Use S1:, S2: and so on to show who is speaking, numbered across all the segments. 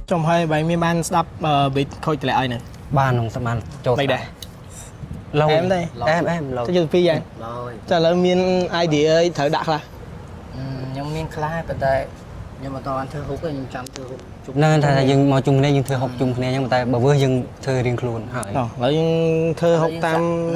S1: trong hai bảy mươi ban đắp bị khôi lại ai này
S2: ba nông sâm ăn cho
S1: đây đây
S2: lâu
S1: em đây
S2: em lâu
S1: cái chữ phi vậy trả lời miền ai địa thở đặc là
S3: nhưng miền khai bên đây nhưng mà toàn thơ hút nhưng trăm thơ hút
S2: nên là dừng mà chung này dừng thưa học chung này nhưng mà tại bà vừa dừng thưa riêng luôn hỏi
S1: là thơ học tam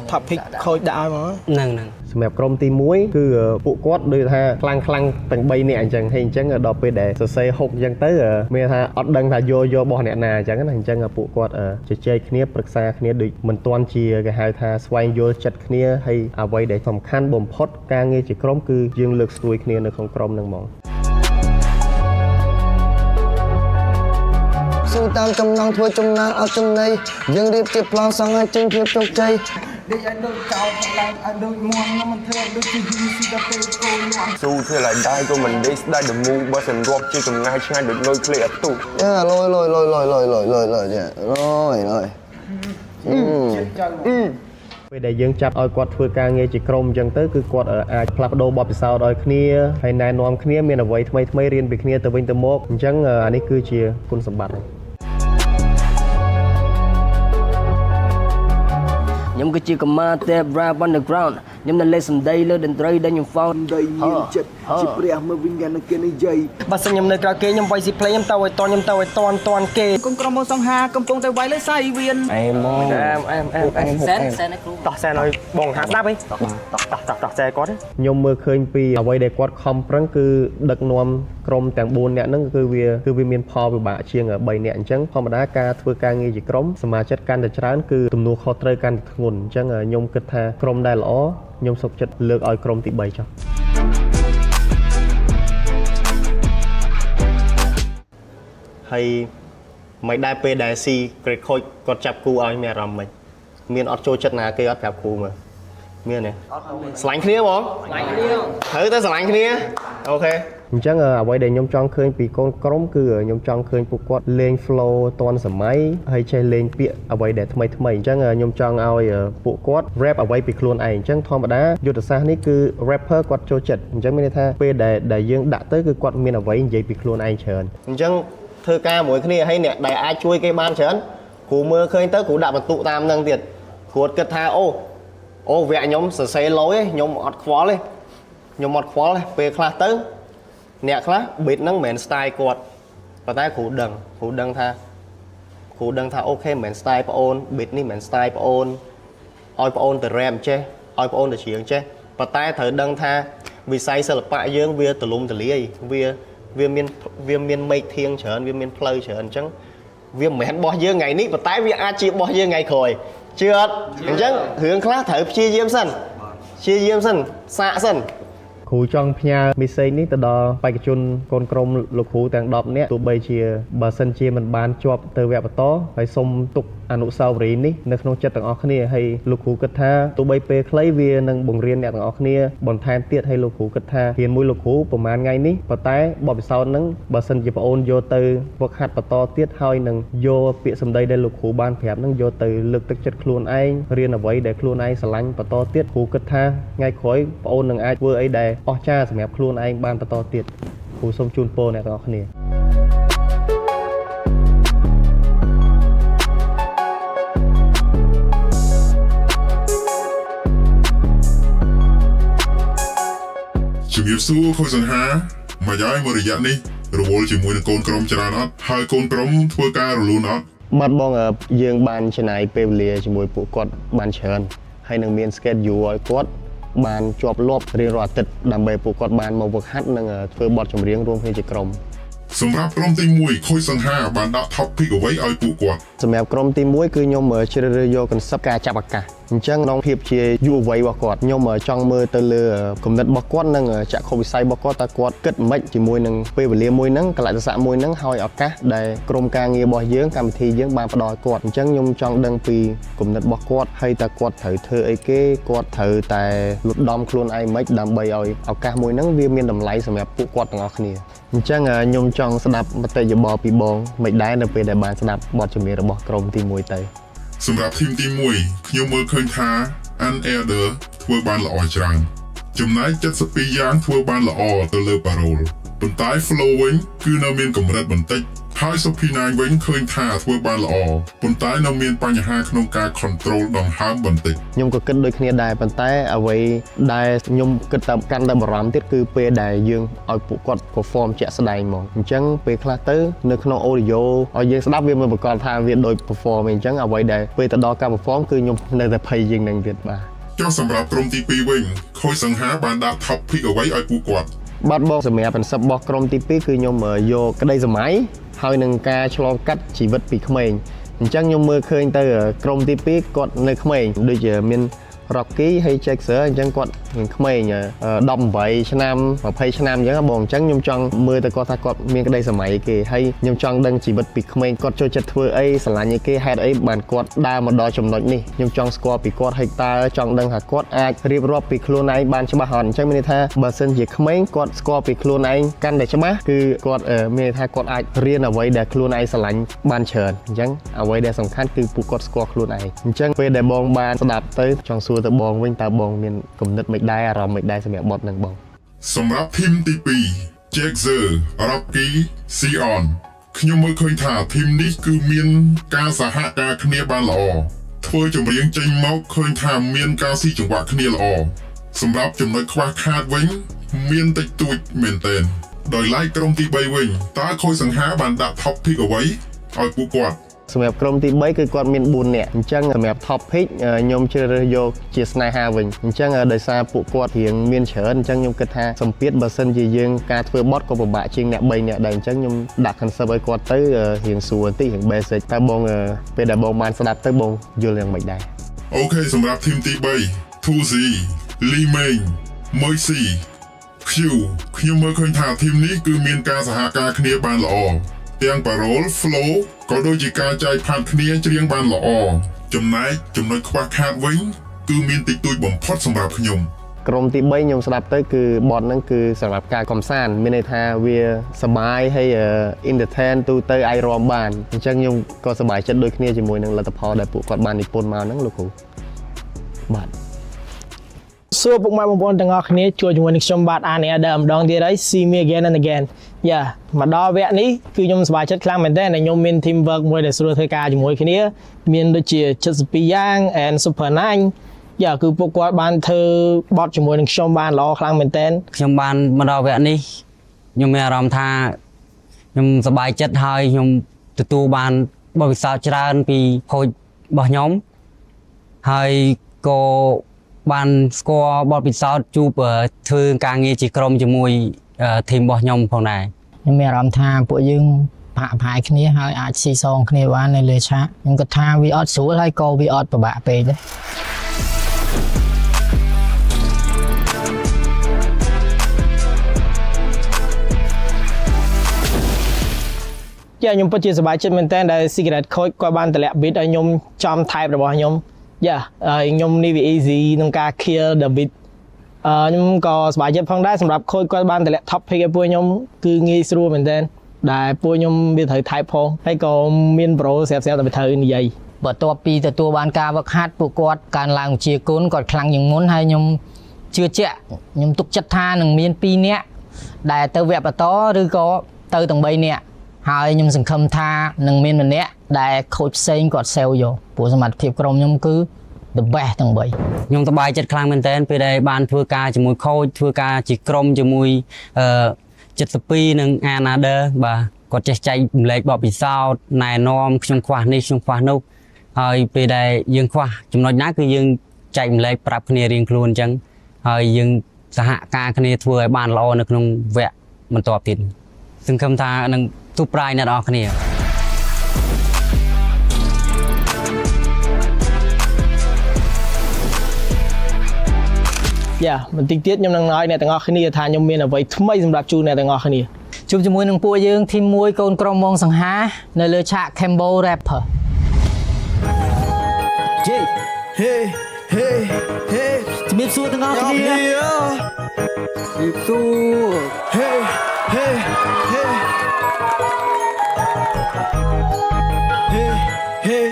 S1: thập phích khôi đạo mà
S2: nâng
S4: សម្រាប់ក្រុមទី1គឺពួកគាត់ដូចថាខ្លាំងទាំង3នាក់អញ្ចឹងហើយអញ្ចឹងដល់ពេលដែលសរសេរហុកអញ្ចឹងទៅមានថាអត់ដឹងថាយករបស់អ្នកណាអញ្ចឹងណាអញ្ចឹងពួកគាត់ជជែកគ្នាប្រឹក្សាគ្នាដូចមិនទាន់ជាគេហៅថាស្វែងយល់ចិត្តគ្នាហើយអ្វីដែលសំខាន់បំផុតការងារជាក្រុមគឺយើងលើកស្ទួយគ្នានៅក្នុងក្រុមហ្នឹងហ្មង
S5: ស៊ូតាមចំណងធ្វើចំណានអត់ចំណៃយើងរៀបជាប្លង់សងឲ្យចេញភាពជោគជ័យ
S6: Đi anh đôi cao lại anh đôi muôn nó mình theo đôi chỉ duy si đập bê cô loạn
S7: Dù thế lại đai của mình đi đai được ngu bao giờ rộp chưa từng ngay ngay được lôi clear tụ
S5: lôi vậy
S4: ពេលដែលយើងចាប់ឲ្យគាត់ធ្វើការងារជាក្រុមអញ្ចឹងទៅគឺគាត់អាចផ្លាស់ប្ដូរបទពិសោធន៍ឲ្យគ្នាហើយណែនាំគ្នាមានអ្វីថ្មីរៀនពីគ្នាទៅវិញទៅមកអញ្ចឹងអានេះគឺជាគុណសម្បត្តិ
S3: nhưng cái chi cầm ma tép rap underground nhưng mà lên sầm đây lên đền tây đây nhung phao
S6: Đây nhiên chất chỉ bè mà vinh gan kia này dây
S1: bà sinh nhầm nơi cả kê nhầm vay gì play nhầm tao toàn kê
S6: Con cầm mong song ha cầm công tay váy lấy say viên
S1: em
S3: xe này
S1: tỏ xe nói bồng hạt đáp ấy tỏ xe có đấy
S4: ខ្ញុំមើលឃើញពីអ្វីដែលគាត់ខំប្រឹងគឺដឹកនាំក្រុមទាំង4នាក់ហ្នឹងគឺវាមានផលពិបាកជាង3នាក់អញ្ចឹងធម្មតាការធ្វើការងារជាក្រុមសមាជិកកាន់តែច្រើនគឺទំនួលខុសត្រូវកាន់តែធ្ងន់អញ្ចឹងខ្ញុំគិតថាក្រុមដែលល្អខ្ញុំសុខចិត្តលើកឲ្យក្រុមទី3ចុះហើយមិនដែរពេលដែលស៊ីក្រេតខូចគាត់ចាប់គូឲ្យមានអារម្មណ៍មិនមានអត់ចូលចិត្តណាគេអត់ប្រាប់គូមើលមានទេស្រឡាញ់គ្នាបងស្រឡាញ់គ្នាត្រូវតែស្រឡាញ់គ្នាអូខេអញ្ចឹងអ្វីដែលខ្ញុំចង់ឃើញពីកូនក្រុមគឺខ្ញុំចង់ឃើញពួកគាត់លេង flow ទាន់សម័យហើយចេះលេងពាក្យអ្វីដែលថ្មីអញ្ចឹងខ្ញុំចង់ឲ្យពួកគាត់ rap អ្វីពីខ្លួនឯងអញ្ចឹងធម្មតាយុទ្ធសាស្ត្រនេះគឺ rapper គាត់ចូលចិត្តអញ្ចឹងមានន័យថាពេលដែលយើងដាក់ទៅគឺគាត់មានអ្វីនិយាយពីខ្លួនឯងច្រើនអញ្ចឹងធ្វើការមួយគ្នាហើយអ្នកដែលអាចជួយគេបានច្រើនគ្រូមើលឃើញទៅគ្រូដាក់បន្ទុកតាមនឹងទៀតគ្រូគិតថាអូវគ្គខ្ញុំសរសេរលយឯងខ្ញុំអត់ខ្វល់ទេខ្ញុំអត់ខ្វល់ទេពេលខ្លះទៅអ្នកខ្លះ beat ហ្នឹងមិនមែន style គាត់ប៉ុន្តែគ្រូដឹងថាអូខេមិនមែន style ប្អូន beat នេះមិនមែន style ប្អូនឲ្យប្អូនទៅ rap ចេះឲ្យប្អូនទៅច្រៀងចេះប៉ុន្តែត្រូវដឹងថាវិស័យសិល្បៈយើងវាទូលំទូលាយវាមានមេឃធៀងច្រើនវាមានផ្លូវច្រើនអញ្ចឹងវាមិនមែនរបស់យើងថ្ងៃនេះប៉ុន្តែវាអាចជារបស់យើងថ្ងៃក្រោយជឿអត់អញ្ចឹងរឿងខ្លះត្រូវព្យាយាមសិនសាកសិន គ្រូចង់ផ្ញើមេសេចនេះទៅដល់បេក្ខជនកូនក្រុមលោកគ្រូទាំង10នាក់ទោះបីជាបើសិនជាមិនបានជាប់ទៅវគ្គបន្តហើយសូមទុកអនុស្សាវរីយ៍នេះនៅក្នុងចិត្តទាំងអស់គ្នាហើយលោកគ្រូគិតថាទោះបីពេលខ្លីវានឹងបង្រៀនអ្នកទាំងអស់គ្នាបន្ថែមទៀតហើយលោកគ្រូគិតថារៀនមួយលោកគ្រូប្រហែលថ្ងៃនេះប៉ុន្តែបទពិសោធន៍ហ្នឹងបើសិនជាបងអូនយកទៅវឹកហាត់បន្តទៀតហើយនឹងយកពាក្យសម្ដីដែលលោកគ្រូបានប្រាប់ហ្នឹងយកទៅលើកទឹកចិត្តខ្លួនឯងរៀនអ្វីដែលខ្លួនឯងស្រឡាញ់បន្តទៀតគ្រូគិតថាថ្ងៃក្រោយបងអូននឹងអាចធ្វើអីដែលអស្ចារ្យសម្រាប់ខ្លួនឯងបានបន្តទៀតគ្រូសូមជូនពរអ្នកទាំងអស់គ្នា
S8: ជំរាបសួរខូចសង្ហាមកហើយមួយរយៈនេះរវល់ជាមួយនឹងកូនក្រុមច្រើនអត់ហើយកូនក្រុមធ្វើការរលូនអត់
S4: បាទបងយើងបានចំណាយពេលវេលាជាមួយពួកគាត់បានច្រើនហើយនឹងមាន schedule ឲ្យគាត់បានជាប់លាប់រៀងរាល់អាទិត្យដើម្បីពួកគាត់បានមកវឹកហាត់និងធ្វើបទចម្រៀងរួមគ្នាជាក្រុម
S8: សម្រាប់ក្រុមទី1ខូចសង្ហាបានដាក់ topic អ្វីឲ្យពួកគាត់
S4: សម្រាប់ក្រុមទី1គឺខ្ញុំជ្រើសរើសយក concept ការចាប់ឱកាសអញ្ចឹងក្នុងភាពជាយុវវ័យរបស់គាត់ខ្ញុំចង់មើលទៅលើគំនិតរបស់គាត់និងចក្ខុវិស័យរបស់គាត់តើគាត់គិតមិនជាមួយនឹងពេលវេលាមួយហ្នឹងកលៈទេសៈមួយហ្នឹងហើយឱកាសដែលក្រុមការងាររបស់យើងកម្មវិធីយើងបានផ្ដល់ឲ្យគាត់អញ្ចឹងខ្ញុំចង់ដឹងពីគំនិតរបស់គាត់ហើយតើគាត់ត្រូវធ្វើអីគេគាត់ត្រូវតែលុបដំខ្លួនឯងមិនដើម្បីឲ្យឱកាសមួយហ្នឹងវាមានតម្លៃសម្រាប់ពួកគាត់ទាំងអស់គ្នាអញ្ចឹងខ្ញុំចង់ស្ដាប់មតិយោបល់ពីបងមិនដែរនៅពេលដែលបានស្ដាប់បទចម្រៀងរបស់ក្រុមទី1ទៅ
S8: សម្រាប់ធីមទី1ខ្ញុំមើលឃើញថា Unaider ធ្វើបានល្អច្រើនចំណែក72យ៉ាងធ្វើបានល្អទៅលើ Parole ប៉ុន្តែ Flow វិញគឺនៅមានកម្រិតបន្តិច ហើយសុភីណាញវិញឃើញថាធ្វើបានល្អប៉ុន្តែនៅមានបញ្ហាក្នុងការ control ដង្ហើមបន្តិច
S4: ខ្ញុំក៏គិតដូចគ្នាដែរប៉ុន្តែអ្វីដែលខ្ញុំគិតតែកាន់តែបារម្ភទៀតគឺពេលដែលយើងឲ្យពួកគាត់ perform ជាក់ស្ដែងហ្មងអញ្ចឹងពេលខ្លះទៅនៅក្នុង audio ឲ្យយើងស្ដាប់វាមិនប្រកបថាវាដូច perform អញ្ចឹងអ្វីដែលពេលទៅដល់ការ perform គឺខ្ញុំនៅតែភ័យជាងនឹងទៀតបាទ
S8: ចុះសម្រាប់ក្រុមទី2វិញខូចសង្ហាបានដាក់ top pick អ្វីឲ្យពួកគាត់
S4: បាទបងសម្រាប់ concept របស់ក្រុមទី2គឺខ្ញុំយកក្តីសម័យហើយនឹងការឆ្លងកាត់ជីវិតពីក្មេងអញ្ចឹងខ្ញុំមើលឃើញទៅក្រុមទី2គាត់នៅក្មេងដូចជាមាន Rocky ហើយ Jackson អញ្ចឹងគាត់ក្មេង18ឆ្នាំ20ឆ្នាំអញ្ចឹងបងអញ្ចឹងខ្ញុំចង់មើលទៅគាត់ថាគាត់មានក្តីសម័យគេហើយខ្ញុំចង់ដឹងជីវិតពីក្មេងគាត់ចូលចិត្តធ្វើអីស្រឡាញ់អីគេហេតុអីបានគាត់ដើរមកដល់ចំណុចនេះខ្ញុំចង់ស្គាល់ពីគាត់ហើយតើចង់ដឹងថាគាត់អាចរៀបរាប់ពីខ្លួនឯងបានច្បាស់អត់អញ្ចឹងមានន័យថាបើសិនជាក្មេងគាត់ស្គាល់ពីខ្លួនឯងកាន់តែច្បាស់គឺគាត់មានន័យថាគាត់អាចរៀនអ្វីដែលខ្លួនឯងស្រឡាញ់បានច្រើនអញ្ចឹងអ្វីដែលសំខាន់គឺពួកគាត់ស្គាល់ខ្លួនឯងអញ្ចឹងពេលដែលបងបានស្ដាប់ទៅចង់សួរទៅបងវិញតើបងមានគំនិតមិនដែរអារម្មណ៍មិនដែរសម្រាប់បទនឹងបង
S8: សម្រាប់ធីមទី2 Jackson Rocky Sion ខ្ញុំមើលឃើញថាធីមនេះគឺមានការសហការគ្នាបានល្អធ្វើចម្រៀងចេញមកឃើញថាមានការស៊ីចង្វាក់គ្នាល្អសម្រាប់ចំណុចខ្វះខាតវិញមានតិចតួចមែនទែនដោយឡែកក្រុមទី3វិញតើខូចសង្ហាបានដាក់ top pick អ្វីឲ្យពួកគាត់
S4: សម្រាប់ក្រុមទី3គឺគាត់មាន4នាក់អញ្ចឹងសម្រាប់ top pick ខ្ញុំជ្រើសរើសយកជាស្នេហាវិញអញ្ចឹងដោយសារពួកគាត់រៀងមានច្រើនអញ្ចឹងខ្ញុំគិតថាសម្ពាធបើសិនជាយើងការធ្វើបទក៏ពិបាកជាងអ្នក3នាក់ដែរអញ្ចឹងខ្ញុំដាក់ concept ឲ្យគាត់ទៅរៀងស្រួលបន្តិចរៀង basic តែបងពេលដែលបងបានស្ដាប់ទៅបងយល់យ៉ាងម៉េចដែរ
S8: អូខេសម្រាប់ធីមទី3 Tuzi Lee Meng Moisey Q ខ្ញុំមើលឃើញថាធីមនេះគឺមានការសហការគ្នាបានល្អទាំង parole flow ក៏ដូចជាការចែកផាត់គ្នាច្រៀងបានល្អចំណែកចំណុចខ្វះខាតវិញគឺមានតិចតួចបំផុតសម្រាប់ខ្ញុំ
S4: ក្រុមទី3ខ្ញុំស្ដាប់ទៅគឺបទហ្នឹងគឺសម្រាប់ការកំសាន្តមានន័យថាវាសប្បាយហើយ entertain ទូទៅអាចរាំបានអញ្ចឹងខ្ញុំក៏សប្បាយចិត្តដូចគ្នាជាមួយនឹងលទ្ធផលដែលពួកគាត់បាននិពន្ធមកហ្នឹងលោកគ្រូបាទ
S1: សួរពុកម៉ែបងប្អូនទាំងអស់គ្នាជួយជាមួយនឹងខ្ញុំបាទអានដែរម្ដងទៀតហើយ see me again and again យ៉ាមកដល់វគ្គនេះគឺខ្ញុំសប្បាយចិត្តខ្លាំងមែនទែនដែលខ្ញុំមាន team work មួយដែលស្រួលធ្វើការជាមួយគ្នាមានដូចជា72យ៉ាង and super 9យ៉ាគឺពួកគាត់បានធ្វើបទជាមួយនឹងខ្ញុំបានល្អខ្លាំងមែនទែន
S2: ខ្ញុំបានមកដល់វគ្គនេះខ្ញុំមានអារម្មណ៍ថាខ្ញុំសប្បាយចិត្តហើយខ្ញុំទទួលបានបទពិសោធន៍ច្រើនពីខូចរបស់ខ្ញុំហើយក៏បានស្គាល់បទពិសោធន៍ជួបធ្វើការងារជាក្រុមជាមួយធីមរបស់ខ្ញុំផងដែរ
S9: ខ្ញុំមានអារម្មណ៍ថាពួកយើងបាក់ផាយគ្នាហើយអាចស៊ីសងគ្នាបាននៅលើឆាកខ្ញុំគិតថាវាអត់ស្រួលហើយក៏វាអត់ពិបាកពេកដែរ
S1: ខ្ញុំពិតជាសប្បាយចិត្តមែនទែនដែល Secret Coach គាត់បានតម្លាក់ beat ឲ្យខ្ញុំចំ type របស់ខ្ញុំខ្ញុំនេះវា easy ក្នុងការ kill the beat ខ្ញុំក៏សប្បាយចិត្តផងដែរសម្រាប់ Coach គាត់បានតម្លាក់ top pick ឲ្យពួកខ្ញុំគឺងាយស្រួលមែនទែនដែលពួកខ្ញុំវាត្រូវ type ផងហើយក៏មាន pro ស្រាប់ៗតែត្រូវនិយាយ
S9: បន្ទាប់ពីទទួលបានការវឹកហាត់ពួកគាត់កើនឡើងជាគុណគាត់ខ្លាំងជាងមុនហើយខ្ញុំជឿជាក់ខ្ញុំទុកចិត្តថានឹងមាន2នាក់ដែលទៅវគ្គបន្តឬក៏ទៅទាំង3នាក់ហើយខ្ញុំសង្ឃឹមថានឹងមានម្នាក់ដែលខូចផ្សេងគាត់ sell យកព្រោះសមត្ថភាពក្រុមខ្ញុំគឺ the best ទាំង3
S2: ខ្ញុំសប្បាយចិត្តខ្លាំងមែនទែនពេលដែលបានធ្វើការជាមួយខូចធ្វើការជាក្រុមជាមួយ72និង Another បាទគាត់ចេះចែករំលែកបទពិសោធន៍ណែនាំខ្ញុំខ្វះនេះខ្ញុំខ្វះនោះហើយពេលដែលយើងខ្វះចំណុចណាគឺយើងចែករំលែកប្រាប់គ្នារៀងខ្លួនអញ្ចឹងហើយយើងសហការគ្នាធ្វើឲ្យបានល្អនៅក្នុងវគ្គបន្តទៀតសង្ឃឹមថានឹងទូប្រាយអ្នកនរគ្នា
S1: បន្តិចទៀតខ្ញុំនឹងឲ្យអ្នកទាំងអស់គ្នាថាខ្ញុំមានអ្វីថ្មីសម្រាប់ជូនអ្នកទាំងអស់គ្នា
S9: ជួបជាមួយនឹងពួកយើងធីម1កូនក្រុមមកសង្ហានៅលើឆាក Cambo Rapper
S6: Hey hey hey hey
S9: ជំរាបសួរទាំងអស់គ្នា
S6: Hey hey hey Hey hey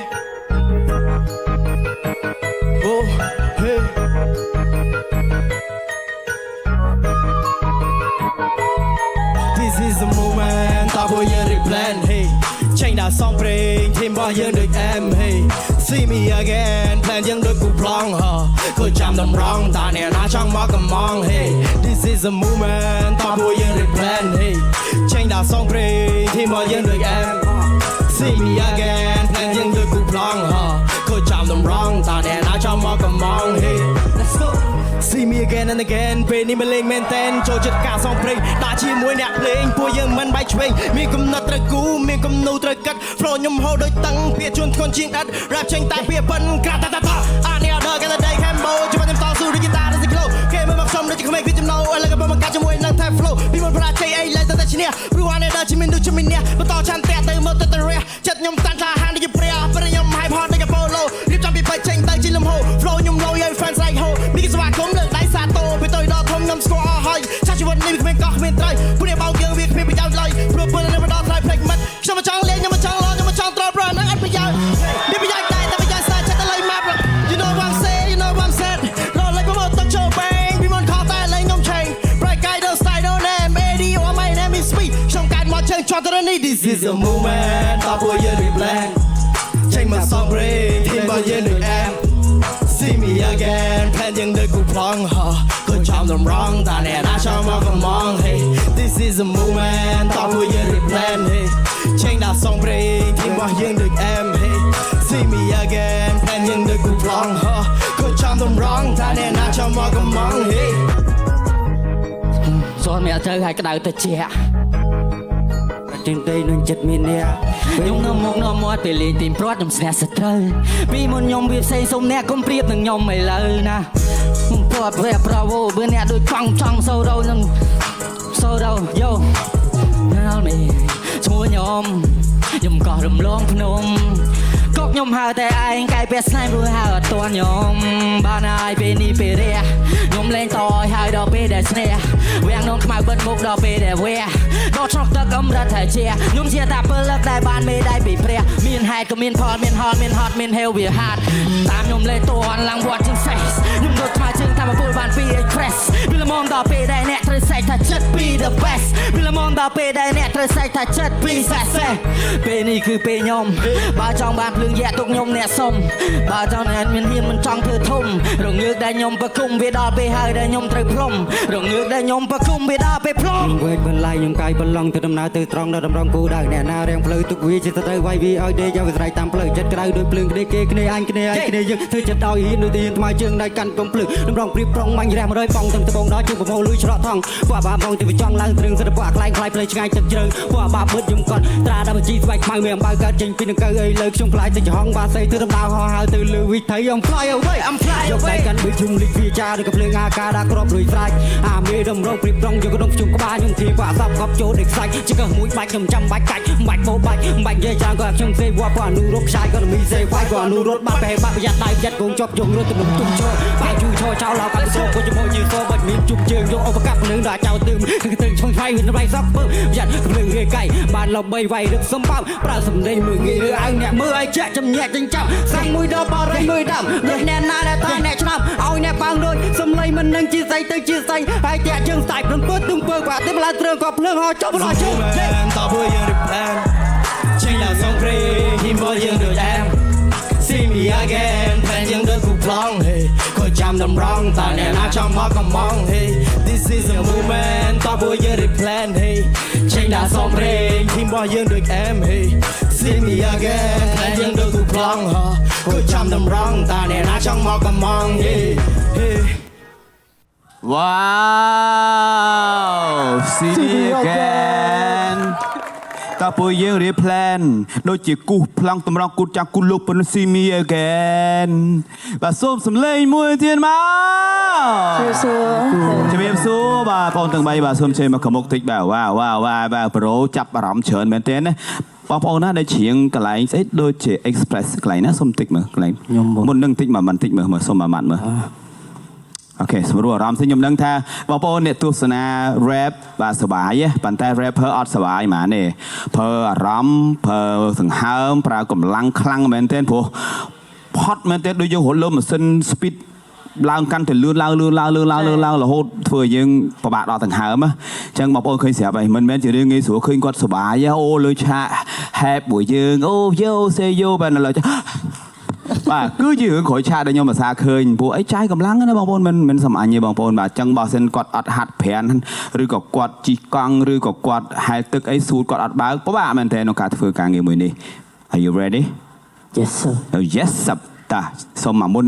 S6: Oh hey This is the moment I boy replan hey
S1: đã xong praying thêm bao nhiêu được em hey see me again plan những đôi cục long cứ chạm đầm wrong ta nè na trong mơ cầm mong hey this is a moment ta bao nhiêu được plan hey tranh đã xong praying thêm bao nhiêu được em see me again plan những đôi cục long cứ chạm đầm wrong ta nè na trong mơ cầm mong hey let's go see me again and again ពេលនេះមិនលេងមែនតែនចូលចិត្តការសងព្រេងដាក់ជាមួយអ្នកភ្លេងពួកយើងមិនបែកឆ្វេងមានកំណត់ត្រូវគូមានគំនូត្រូវកាត់ flow ខ្ញុំហូរដូចតឹងពាក្យជួនធ្ងន់ជាងអត់ rap ចេញតែពាក្យប៉ុនក្រាតាតាអានេះអត់ដល់កាន់តែ Cambo ជួយខ្ញុំតស៊ូដូចយីតាដូច glow គេមិនមកសុំដូចក្មេងគឺចំណោឥឡូវក៏មកកាត់ជាមួយនឹង type flow ពីមុនប្រាជ័យអីឡើងតែឈ្នះព្រោះអានេះដល់ជំនាញដូចជំនាញបន្តឆានតែទៅមកទៅរះចិត្តខ្ញុំតាន់ថាហានដូចព្រះព្រខ្ញុំ hype hot ដូច Polo រៀបចំពីបិចេញទៅជាលំហូរ flow ខ្ញុំ low ឲ្យ fans like ho មានគេស្វាគមន៍លើដៃសាតូពេលទៅដល់ធំខ្ញុំស្គាល់អស់ហើយឆាជីវិតនេះវាគ្មានកោះគ្មានត្រូវព្រោះបោកយើងវាគ្មានប្រយោជន៍ឡើយព្រោះពេលនេះមកដល់ថ្លៃផ្លេចមិនខ្ញុំមកចង់លេងខ្ញុំមកចង់ឡងខ្ញុំមកចង់ត្រល់ប្រហ្នឹងអត់ប្រយោជន៍នេះប្រយោជន៍តែប្រយោជន៍សាចិត្តតែឡើយមក you know what I'm saying you know what I'm said រត់លេងប្រមោតទឹកចូលបែងពីមុនខោតែលេងខ្ញុំឆេង bright guy don't style no name AD or my name is sweet ខ្ញុំកាត់មកជើងជាប់ទៅនេះ this is a moment តើពួកយើង replan ចេញមក song break ធីមរបស់យើងដូច em see me again ផែនយើងដូចគូប្លង់ក៏ចាំដំរងតាអ្នកណាចង់មកកំង hey this is a moment តើពួកយើង replan hey ចេញដល់ song break ធីមរបស់យើងដូច em hey see me again ផែនយើងដូចគូប្លង់ក៏ចាំដំរងតាអ្នកណាចង់មកកំង hey
S9: សូមអ្នកត្រូវឲ្យក្តៅទៅជាទាំងដីនឹងចិត្តមានអ្នកខ្ញុំនៅមុខនៅមាត់ពេលលេងទីមព្រាត់ខ្ញុំស្នះសត្រូវពីមុនខ្ញុំវាផ្សេងសុំអ្នកកុំប្រៀបនឹងខ្ញុំឥឡូវណាខ្ញុំព្រាត់វាប្រវោបើអ្នកដូចចង់សូរោនឹងសូរោយោណាល់មីឈ្មោះខ្ញុំក៏រំលងភ្នំក៏ខ្ញុំហៅតែឯងកាយពេលស្នេហ៍ព្រោះហៅអត់ទាន់ខ្ញុំបានហើយពេលនេះពេលរះខ្ញុំលេងតឲ្យហើយដល់ពេលដែលស្នេហ៍វាំងនងខ្មៅបិទមុខដល់ពេលដែលវះដល់ឆ្លុះទឹកកំរិតតែជាខ្ញុំជាតែពលឹកដែលបានមេដៃពីព្រះមានហេតុក៏មានផលមានហល់មានហត់មានហេវវាហាត់តាមខ្ញុំលេងតអនឡើងវត្តជាង face ខ្ញុំរត់ថ្មជើងតាមពលបានពី express ពីល្មមដល់ពេលដែលអ្នកត្រូវសេចថាចិត្តពី the best ពីល្មមដល់ពេលដែលអ្នកត្រូវសេចថាចិត្តពី success ពេលនេះគឺពេលខ្ញុំបើចង់បានភ្លើងយៈទុកខ្ញុំអ្នកសុំបើចង់អ្នកមានហ៊ានមិនចង់ធ្វើធំរងើកដែលខ្ញុំប្រគុំវាដល់ពេលហើយដែលខ្ញុំត្រូវផ្លុំរងើកដែលខ្ញុំប្រគុំវាដល់ពេលផ្លុំវេទបន្លាយខ្ញុំកាយបន្លងទៅដំណើរទៅត្រង់ដល់តម្រងគូដៅអ្នកណារៀងផ្លូវទុកវាជាទៅវាយវាឲ្យដេកយកវាស្រ័យតាមផ្លូវចិត្តក្រៅដោយភ្លើងគ្នាគេគ្នាអញគ្នាយើងធ្វើចិត្តឲ្យហ៊ានដូចហ៊ានថ្មជើងដៃកាន់កុំភ្លឺតម្រងព្រៀបប្រងមាញ់រះ100ប៉ងទាំងត្បូងដល់ជើងប្រមូលលុយច្រកថងពួកបាបងទៅវាចង់ឡើងទ្រឹងសិតពួកខ្លែងខ្លាយផ្លេឆ្ងាយទឹកជ្រៅពួកបាបឺតខ្ញុំគាត់ត្រាដល់ជីស្បែកខ្មៅមានអំបៅកើតចេញពីនឹងកៅអីលើខ្ញុំខ្លាយទៅចហងបាស័យទៅដំដៅហោហៅទៅលើវិថី I'm fly away យកដៃកាន់ដូចជុំលីកវាចាឬក៏ភ្លើងអាការដាក់ក្របរួយស្រេចអាមេដំរងព្រៀបប្រងយកកដុំជុំក្បាលខ្ញុំធីបាក់សាប់កប់ចូលដូចខ្សាច់ជាកមួយបាច់ខ្ញុំចាំបាច់កាច់បាច់បោបាច់និយាយច្រើនក៏ខ្ញុំសេវ៉ាក៏អនុរត់ខ្សាយក៏មីសេវាយក៏អនុរត់បាត់បែបាត់ប្រយ័ត្នដៃប្រយ័ត្នកងជាប់យងរត់ទៅមុខទុំឈរបាច់ជួយឈរចោលឡោកាត់សោក៏ជាមួយយឺសបាច់មានជុំជើងយកឧបករណ៍ភ្លើងដល់ចោលទឹមគឺទឹងឆ្វងឆ្វៃវារៃសក់ពើប្រយ័ត្នភ្លើងរាយកាយបានឡបីវាយរឹកសំបោប្រើសម្ដីមើលងាយឬអើអ្នកមើលឲ្យជាក់ចំញាក់ចិញ្ចាំសាំងមួយដល់បរិយមួយដើមនេះអ្នកណាដែលតាអ្នកឆ្នាំឲ្យអ្នកបាំងដូចសំឡេងមិននឹងជាស្អីទៅជាស្អីហើយតាក់ជើងស្ដាច់ព្រំពើទឹងពើគាត់ទេម្លាត្រឹងក៏ភ្លើងហោចុះដល់ជើងតើពួកយើង replan ចេញដល់សងព្រេងហ៊ីមយើងដូច em see me again ផែនយើងដូចគូប្លង់ hey ក៏ចាំតម្រងតើអ្នកណាចង់មកកំង hey this is a moment តើពួកយើង replan hey ចេញដល់សងព្រេងហ៊ីមយើងដូច em hey see me again ផែនយើងដូចគូប្លង់ក៏ចាំតម្រងតើអ្នកណាចង់មកកំង hey hey
S10: Wow see me again តើពួកយើងរៀប plan ដូចជាគូសប្លង់តម្រង់គូតចាស់គូលោកប៉ុន see me again បាទសូមសម្លេងមួយទៀតមកជំរាបសួរបាទបងទាំង3បាទសូមជើញមកខាងមុខតិចបាទវ៉ាវបាទប្រូចាប់អារម្មណ៍ច្រើនមែនទែនណាបងប្អូនណាដែលច្រៀងកន្លែងស្អីដូចជា express កន្លែងណាសូមតិចមើលកន្លែងមុននឹងតិចមួយបន្តិចមើលសូមមួយម៉ាត់មើលអូខេស្រួលអារម្មណ៍ខ្ញុំដឹងថាបងប្អូនអ្នកទស្សនា rap បាទសប្បាយប៉ុន្តែ rapper អត់សប្បាយហ្មងទេប្រើអារម្មណ៍ប្រើសង្ហើមប្រើកម្លាំងខ្លាំងមែនទែនព្រោះផត់មែនទែនដូចយើងរត់លើម៉ាស៊ីន speed ឡើងកាន់តែលឿនឡើងរហូតធ្វើឲ្យយើងពិបាកដល់ដង្ហើមអញ្ចឹងបងប្អូនឃើញស្រាប់ហើយមិនមែនជារឿងងាយស្រួលឃើញគាត់សុបាយអូលើឆាកហេបមួយយើងអូយោសេយោបែរនៅលើបាទគឺជារឿងក្រួយឆាកដែលខ្ញុំអាសាឃើញពួកអីចាយកម្លាំងណាបងប្អូនមិនសម្អាញ់ទេបងប្អូនបាទអញ្ចឹងបើសិនគាត់អត់ហាត់ប្រានឬក៏គាត់ជីកកង់ឬក៏គាត់ហែលទឹកអីស៊ូតគាត់អត់បើកពិបាកមែនតើក្នុងការធ្វើការងារមួយនេះ Are you ready
S9: Yes sir
S10: Oh yes sir តាសូមមុន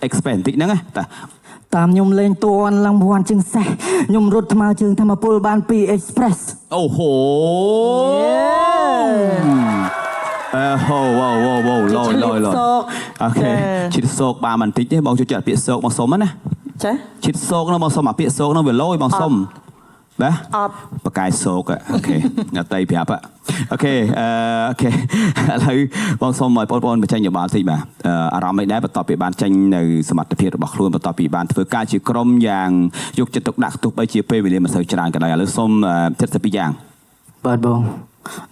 S10: expand តិចហ្នឹងតា
S6: តាមខ្ញុំលេងតួឡើងវ័នជើងសេះខ្ញុំរត់ថ្មើរជើងធម្មពលបានពី Express
S10: អូហូហូវ៉ាឡយអូខេឈិតសោកបានបន្តិចទេបងជួយចាត់ពាក្យសោកបងសុំណា
S6: ចា
S10: ឈិតសោកនោះបងសុំអាពាក្យសោកនោះវាលយបងសុំបាទ
S6: អត់
S10: បកាយសោកអូខេអ្នកតៃប្រាប់អូខេអូខេឥឡូវបងសុំឲ្យបងប្អូនបញ្ចេញយោបល់តិចបាទអារម្មណ៍មិនដែរបន្ទាប់ពីបានចេញនៅសមត្ថភាពរបស់ខ្លួនបន្ទាប់ពីបានធ្វើការជាក្រុមយ៉ាងយកចិត្តទុកដាក់ទោះបីជាពេលវេលាមិនសូវច្រើនក៏ដោយឥឡូវសុំ72យ៉ាង
S6: បាទបង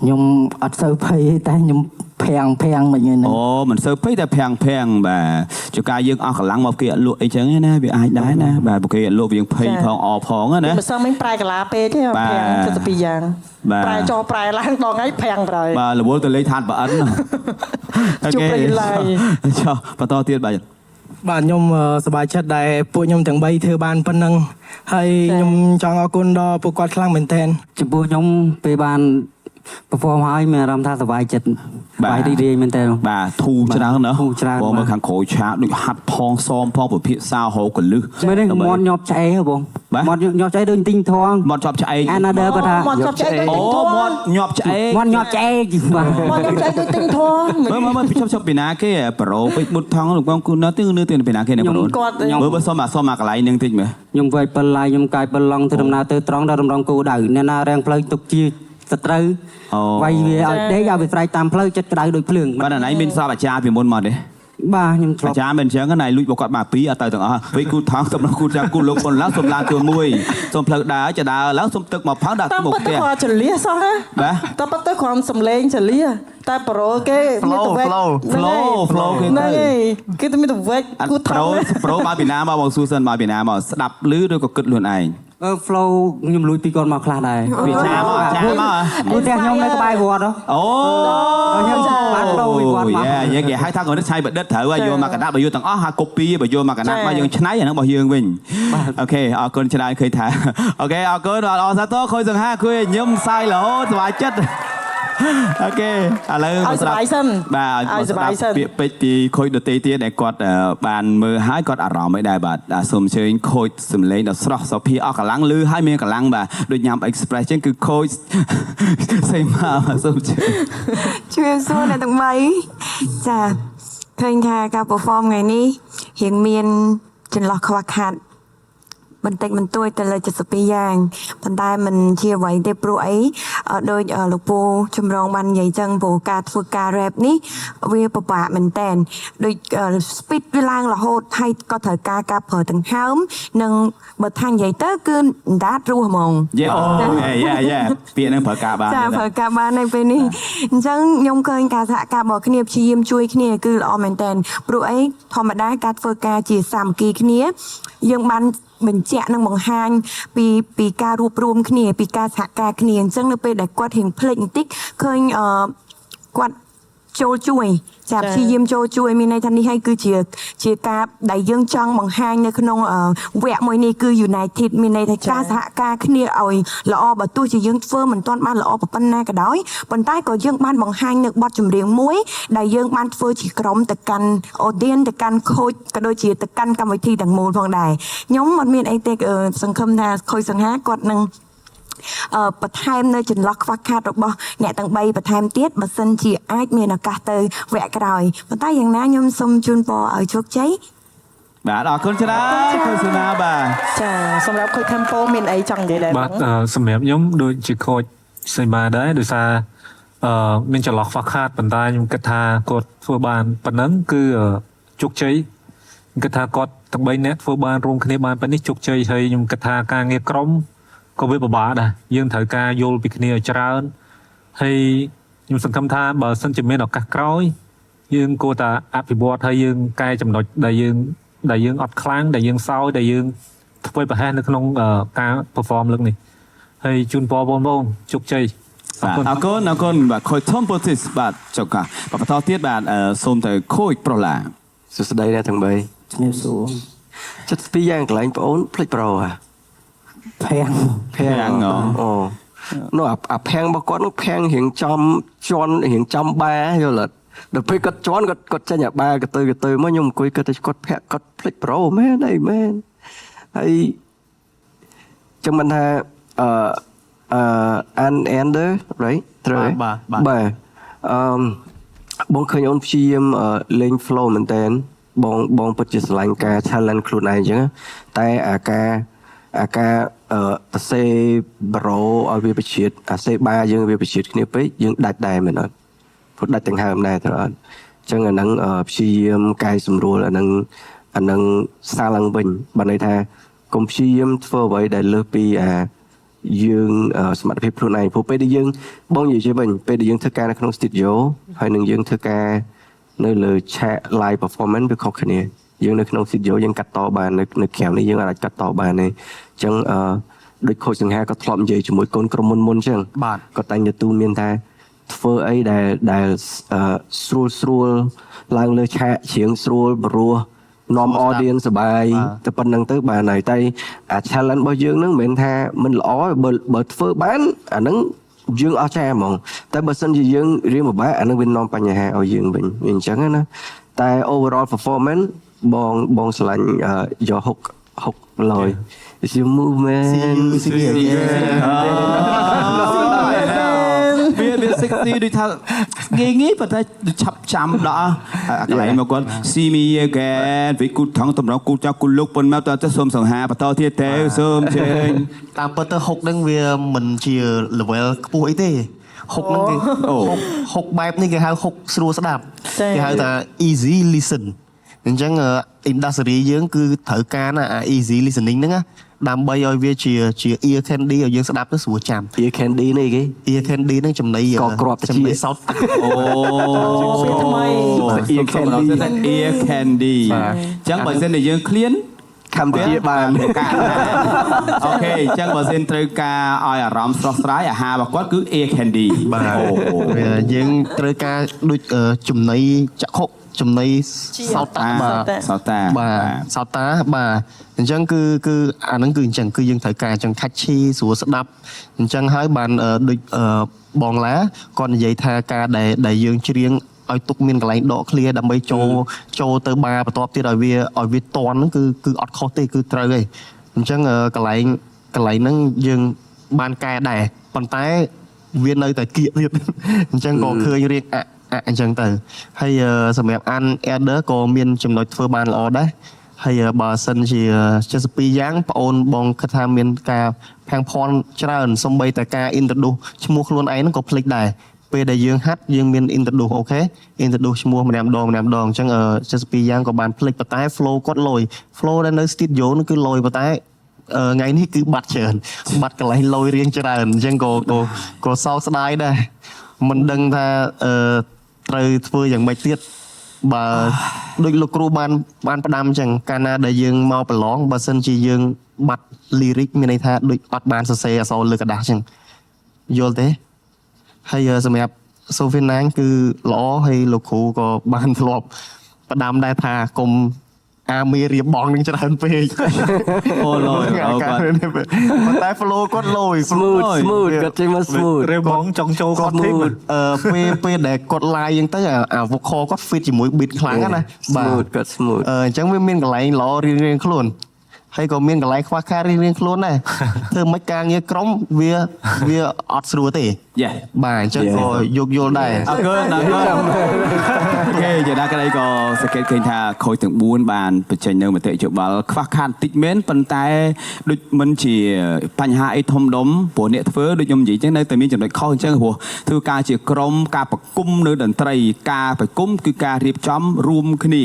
S6: ខ្ញុំអត់សូវភ័យតែខ្ញុំភាំងមិនហ្នឹង
S10: អូមិនសូវភ័យតែភាំងបាទជួនកាលយើងអស់កម្លាំងមកគេអត់លក់អីចឹងណាវាអាចដែរណាបាទពួកគេអត់លក់យើងភ័យផងអផងណា
S6: មិនសឹងមិនប្រែកាឡាពេកទេភាំង72យ៉ាងប្រែចោប្រែឡើងដល់ថ្ងៃភាំងប្រែ
S10: បាទរវល់ទៅលេខឋានប្រអិន
S6: ជប់លេខឡាយ
S10: ចុះបន្តទៀតបាទ
S1: បាទខ្ញុំសប្បាយចិត្តដែលពួកខ្ញុំទាំង3ធ្វើបានប៉ុណ្ណឹងហើយខ្ញុំចង់អរគុណដល់ពួកគាត់ខ្លាំងមែនទែន
S2: ចំពោះខ្ញុំពេលបានperform ហើយមានអារម្មណ៍ថាសប្បាយចិត្តបាយរីករាយមែនតើ
S10: បាទធូរច្រើនណាបងមើលខាងក្រោយឆាកដូចហាត់ផងសមផងពិភាក្សាហៅកលឹះ
S2: មែនទេមាត់ញាប់ឆ្អែហ៎បងមាត់ញាប់ឆ្អែដូចទីងធង
S10: មាត់ជាប់ឆ្អែ
S2: អាណាដើគាត់ថា
S6: មាត់ជាប់ឆ្អែដូចទីងធង
S10: មាត់ញាប់ឆ្អែ
S2: មាត់ញាប់ឆ្អែ
S6: បាទមាត់ញាប់ឆ្អែដូចទីងធង
S10: មើលពីពីណាគេប្រូពេជ្របុតថងលោកបងគូនៅទីពីណាគេនៅប្រូមើលសុំមកកន្លែងនឹងតិចមើល
S2: ខ្ញុំវាយ7ឡាយខ្ញុំកាយ7ឡងទៅដំណើរទៅត្រង់ដល់រំរងគោដៅអ្នកណារាំងផ្លូវទុកជាសត្រូវវាយវាឲ្យដេកឲ្យវាស្រែកតាមផ្លូវចិត្តក្តៅដូចភ្លើង
S10: បាទណៃមានស្រាប់អាចារ្យពីមុនមកទេ
S2: បាទខ្ញុំធ្លាប់
S10: អាចារ្យមិនអញ្ចឹងណៃលួចរបស់គាត់មក2អត់ទៅទាំងអស់វិញគូថងសំណគូចាំគូលោកប៉ុនឡើងសុំឡើងទួមួយសុំផ្លូវដើរចដើរឡើងសុំទឹកមកផើដាក់
S6: មុខផ្ទះគាត់ចលៀសសោះណា
S10: បាទ
S6: តែប៉ុន្តែគ្រាន់សំលេងចលៀសតែប្រូគេ
S10: មានទៅវេក flow គេ
S6: ទៅគេទៅមានទៅវេក
S10: គូថងប្រូមកពីណាមកបងស៊ូសិនមកពីណាមកស្ដាប់ឮឬក៏គិតខ្លួនឯង
S2: flow ខ្ញុំលួចពីគាត់មកខ្លះដែរ
S10: ពីចាមក
S2: មួយផ្ទះខ្ញុំនៅក្បែរវត្ត
S10: អូ
S2: ខ្ញុំបាន flow ពីគាត់មក
S10: យើងគេហៅថាគាត់ឆៃបដិទ្ធត្រូវយកមកកដាប់បើយកទាំងអស់ហា copy បើយកមកកណាត់មកយើងឆ្នៃអាហ្នឹងរបស់យើងវិញអូខេអរគុណច្រើនឃើញថាអូខេអរគុណអរសាទរខូចសង្ហាគួយញឹមសាយរហូតសុខចិត្តអូខេឥឡូវ
S6: ឲ្យសុបាយសិន
S10: បាទឲ្យសុបាយសិនពាក្យពេចន៍ពីខូចដតេទៀតដែលគាត់បានមើលហើយគាត់អារម្មណ៍អីដែរបាទសូមអញ្ជើញខូចសំឡេងដ៏ស្រស់សុភាអស់កម្លាំងឮហើយមានកម្លាំងបាទដូចញ៉ាំ Express ចឹងគឺខូចសេមកសូមអញ្ជើញ
S11: ជួយសួរអ្នកទាំង3ចាឃើញថាការ perform ថ្ងៃនេះរៀងមានចន្លោះខ្វះខាតបន្តិចបន្តួចទៅលើ72យ៉ាងប៉ុន្តែมันជាអ្វីទេព្រោះអីដោយលោកពូចម្រងបាននិយាយចឹងព្រោះការធ្វើការ rap នេះវាពិបាកមែនតើដូច speed វាឡើងរហូតហើយក៏ត្រូវការប្រើដង្ហើមនិងបើថានិយាយទៅគឺដាតរស់ហ្មង
S10: យ៉ាពាក្យហ្នឹងប្រើការបាន
S11: ចាប្រើការបាននៅពេលនេះអញ្ចឹងខ្ញុំឃើញការសហការរបស់គ្នាព្យាយាមជួយគ្នាគឺល្អមែនតើព្រោះអីធម្មតាការធ្វើការជាសាមគ្គីគ្នាយើងបានបញ្ជាក់និងបង្ហាញពីការរួបរวมគ្នាពីការសហការគ្នាអញ្ចឹងនៅពេលដែលគាត់រៀងភ្លេចបន្តិចឃើញគាត់ចូលជួយចាព្យាយាមចូលជួយមានន័យថានេះហើយគឺជាការដែលយើងចង់បង្ហាញនៅក្នុងវគ្គមួយនេះគឺ United មានន័យថាការសហការគ្នាឲ្យល្អបើទោះជាយើងធ្វើមិនទាន់បានល្អប៉ុណ្ណាក៏ដោយប៉ុន្តែក៏យើងបានបង្ហាញនៅបទចម្រៀងមួយដែលយើងបានធ្វើជាក្រុមទៅកាន់ audience ទៅកាន់ coach ក៏ដូចជាទៅកាន់កម្មវិធីទាំងមូលផងដែរខ្ញុំអត់មានអីទេសង្ឃឹមថាខូចសង្ហាគាត់នឹងបន្ថែមនៅចន្លោះខ្វះខាតរបស់អ្នកទាំង3បន្ថែមទៀតបើសិនជាអាចមានឱកាសទៅវគ្គក្រោយប៉ុន្តែយ៉ាងណាខ្ញុំសូមជូនពរឲ្យជោគជ័យ
S10: បាទអរគុណច្រើនខូចសង្ហាបាទ
S6: ចាសម្រាប់ខូច tempo មានអីចង់និយាយដែរ
S12: បាទសម្រាប់ខ្ញុំដូចជាខូចសីមាដែរដោយសារមានចន្លោះខ្វះខាតប៉ុន្តែខ្ញុំគិតថាគាត់ធ្វើបានប៉ុណ្ណឹងគឺជោគជ័យខ្ញុំគិតថាគាត់ទាំង3នាក់ធ្វើបានរួមគ្នាបានប៉ុណ្នេះជោគជ័យហើយខ្ញុំគិតថាការងារក្រុមក៏វាពិបាកដែរយើងត្រូវការយល់ពីគ្នាឲ្យច្រើនហើយខ្ញុំសង្ឃឹមថាបើសិនជាមានឱកាសក្រោយយើងគួរតែអភិវឌ្ឍហើយយើងកែចំណុចដែលយើង ដែលយើងអត់ខ្លាំងដែលយើងសោយដែលយើងធ្វើប្រហែសនៅក្នុងការ perform លើកនេះហើយជូនពរបងប្អូនជោគជ័យ
S10: បាទអរគុណបាទខូចធំពោទិសបាទចុកបាទបន្តទៀតបាទសូមទៅខូចប្រុសឡា
S13: សួស្តីអ្នកទាំង3ជំរាបសួរចិត្តពីយ៉ាងកន្លែងបងអូនភ្លេចប្រូភាំងអូនោះអាភាំងរបស់គាត់នោះភាំងរៀងចំជន់រៀងចំបាយល់អត់ដល់ពេលគាត់ជន់គាត់ចេញអាបាកទៅមកខ្ញុំអង្គុយគាត់ទៅគាត់ភាក់គាត់ភ្លេចប្រូមែនអីមែនហើយចឹងមិនថាAnder right ត្រូវបាទបងឃើញអូនព្យាយាមលេង flow មែនតើបងពិតជាស្រឡាញ់ការ challenge ខ្លួនឯងអញ្ចឹងតែអាការទៅសេប្រូឲ្យវាបញ្ជាតិអាសេបាយើងវាបញ្ជាតិគ្នាពេកយើងដាច់ដែរមែនអត់ព្រោះដាច់ទាំងហើមដែរត្រូវអត់អញ្ចឹងអាហ្នឹងព្យាយាមកែសម្រួលអាហ្នឹងសាឡើងវិញបើន័យថាកុំព្យាយាមធ្វើអ្វីដែលលើសពីយើងសមត្ថភាពខ្លួនឯងព្រោះពេលដែលយើងបងនិយាយជាវិញពេលដែលយើងធ្វើការនៅក្នុង studio ហើយនឹងយើងធ្វើការនៅលើឆាក live performance វាខុសគ្នាយើងនៅក្នុង studio យើងកាត់តបាននៅក្រៅនេះយើងអាចកាត់តបានទេអញ្ចឹងដូចខូចសង្ហាក៏ធ្លាប់និយាយជាមួយកូនក្រុមមុនអញ្ចឹងគាត់តែងទទួលមានថាធ្វើអីដែលស្រួលឡើងលើឆាកច្រៀងស្រួលបរោះនាំ audience សប្បាយតែប៉ុណ្្នឹងទៅបានហើយតែអា challenge របស់យើងហ្នឹងមិនមែនថាមិនល្អបើធ្វើបានអាហ្នឹងយើងអស់ចាហ្មងតែបើសិនជាយើងរៀងពិបាកអាហ្នឹងវានាំបញ្ហាឲ្យយើងវិញវាអញ្ចឹងណាតែ overall performance បងឆ្លាញ់យក6លយ Is your movement
S10: វាsexy ដូចថាងាយប៉ុន្តែឆាប់ចាំដល់កន្លែងមកគាត់ See me again វាគូថងតម្រងគូចៅគូលុកប៉ុន្មានតើសូមសង្ហាបន្តទៀតទេសូមជើញ
S4: តាមពិតទៅ6ហ្នឹងវាមិនជា level ខ្ពស់អីទេ6ហ្នឹងគេ6បែបនេះគេហៅ6ស្រួលស្ដាប់គេហៅថា easy listen អញ្ចឹង industry យើងគឺត្រូវការណា easy listening ហ្នឹងណាដើម្បីឲ្យវាជា ear candy ឲ្យយើងស្ដាប់ទៅស្រួលចាំ
S13: ear candy នេះគេ
S4: ear candy ហ្នឹងចំណីចំណីសោត
S10: ថ្មី ear candy អញ្ចឹងបើសិនតែយើងឃ្លាន
S13: កម្ពុជាបាន
S10: អូខេអញ្ចឹងបើសិនត្រូវការឲ្យអារម្មណ៍ស្រស់ស្រាយអាហាររបស់គាត់គឺ ear candy
S4: បាទយើងត្រូវការដូចចំណីចក្ខុចំណីសោតាបាទសោតាបាទអញ្ចឹងគឺអាហ្នឹងគឺអញ្ចឹងគឺយើងត្រូវការអញ្ចឹង catchy ស្រួលស្ដាប់អញ្ចឹងហើយបានដូចបងឡាគាត់និយាយថាការដែលយើងច្រៀងឲ្យទុកមានកន្លែងដកឃ្លាដើម្បីចូលទៅបារបន្ទាប់ទៀតឲ្យវាតន់ហ្នឹងគឺអត់ខុសទេគឺត្រូវឯងអញ្ចឹងកន្លែងហ្នឹងយើងបានកែដែរប៉ុន្តែវានៅតែគៀកទៀតអញ្ចឹងក៏ឃើញរៀងអញ្ចឹងទៅហើយសម្រាប់អាន Elder ក៏មានចំណុចធ្វើបានល្អដែរហើយបើសិនជា72យ៉ាងបងគិតថាមានការភាំងផនច្រើនសំបីតែការ introduce ឈ្មោះខ្លួនឯងហ្នឹងក៏ភ្លេចដែរពេលដែលយើងហាត់យើងមាន introduce អូខេ introduce ឈ្មោះម្នាក់ម្ដងអញ្ចឹង72យ៉ាងក៏បានភ្លេចប៉ុន្តែ flow គាត់លយ flow ដែលនៅ studio ហ្នឹងគឺលយប៉ុន្តែថ្ងៃនេះគឺបាត់ច្រើនបាត់កន្លែងលយរៀងច្រើនអញ្ចឹងក៏សោកស្ដាយដែរមិនដឹងថាត្រូវធ្វើយ៉ាងម៉េចទៀតបើដូចលោកគ្រូបានផ្ដាំអញ្ចឹងកាលណាដែលយើងមកប្រឡងបើសិនជាយើងបាត់ lyric មានន័យថាដូចអត់បានសរសេរអក្សរលើក្តាស់អញ្ចឹងយល់ទេហើយសម្រាប់ Sophie គឺល្អហើយលោកគ្រូក៏បានធ្លាប់ផ្ដាំដែរថាកុំអាមេរៀបបងនឹងច្រើនពេក
S10: អូលយ
S4: ប៉ុន្តែ flow គាត់លយ
S13: smooth គាត់ចេញមក smooth
S12: រៀបបងចង់ចូលគាត់ធីម
S4: ពេលដែលគាត់ live អញ្ចឹងទៅអា vocal គាត់ fit ជាមួយ beat ខ្លាំងណា
S13: បាទគាត់ smooth
S4: អញ្ចឹងវាមានកន្លែងល្អរៀងខ្លួនហើយក៏មានកន្លែងខ្វះខាតរៀងខ្លួនដែរធ្វើមិនការងារក្រុមវាអត់ស្រួលទេបាទអញ្ចឹងក៏យោគយល់ដែរ
S10: អរគុណគេជាណាក្ដីក៏សង្កេតឃើញថាខូចទាំង4បានបញ្ចេញនៅមតិយោបល់ខ្វះខាតតិចមែនប៉ុន្តែដូចមិនជាបញ្ហាអីធំដុំព្រោះអ្នកធ្វើដូចខ្ញុំនិយាយអញ្ចឹងនៅតែមានចំណុចខុសអញ្ចឹងព្រោះធ្វើការជាក្រុមការប្រគំនៅតន្ត្រីការប្រគំគឺការរៀបចំរួមគ្នា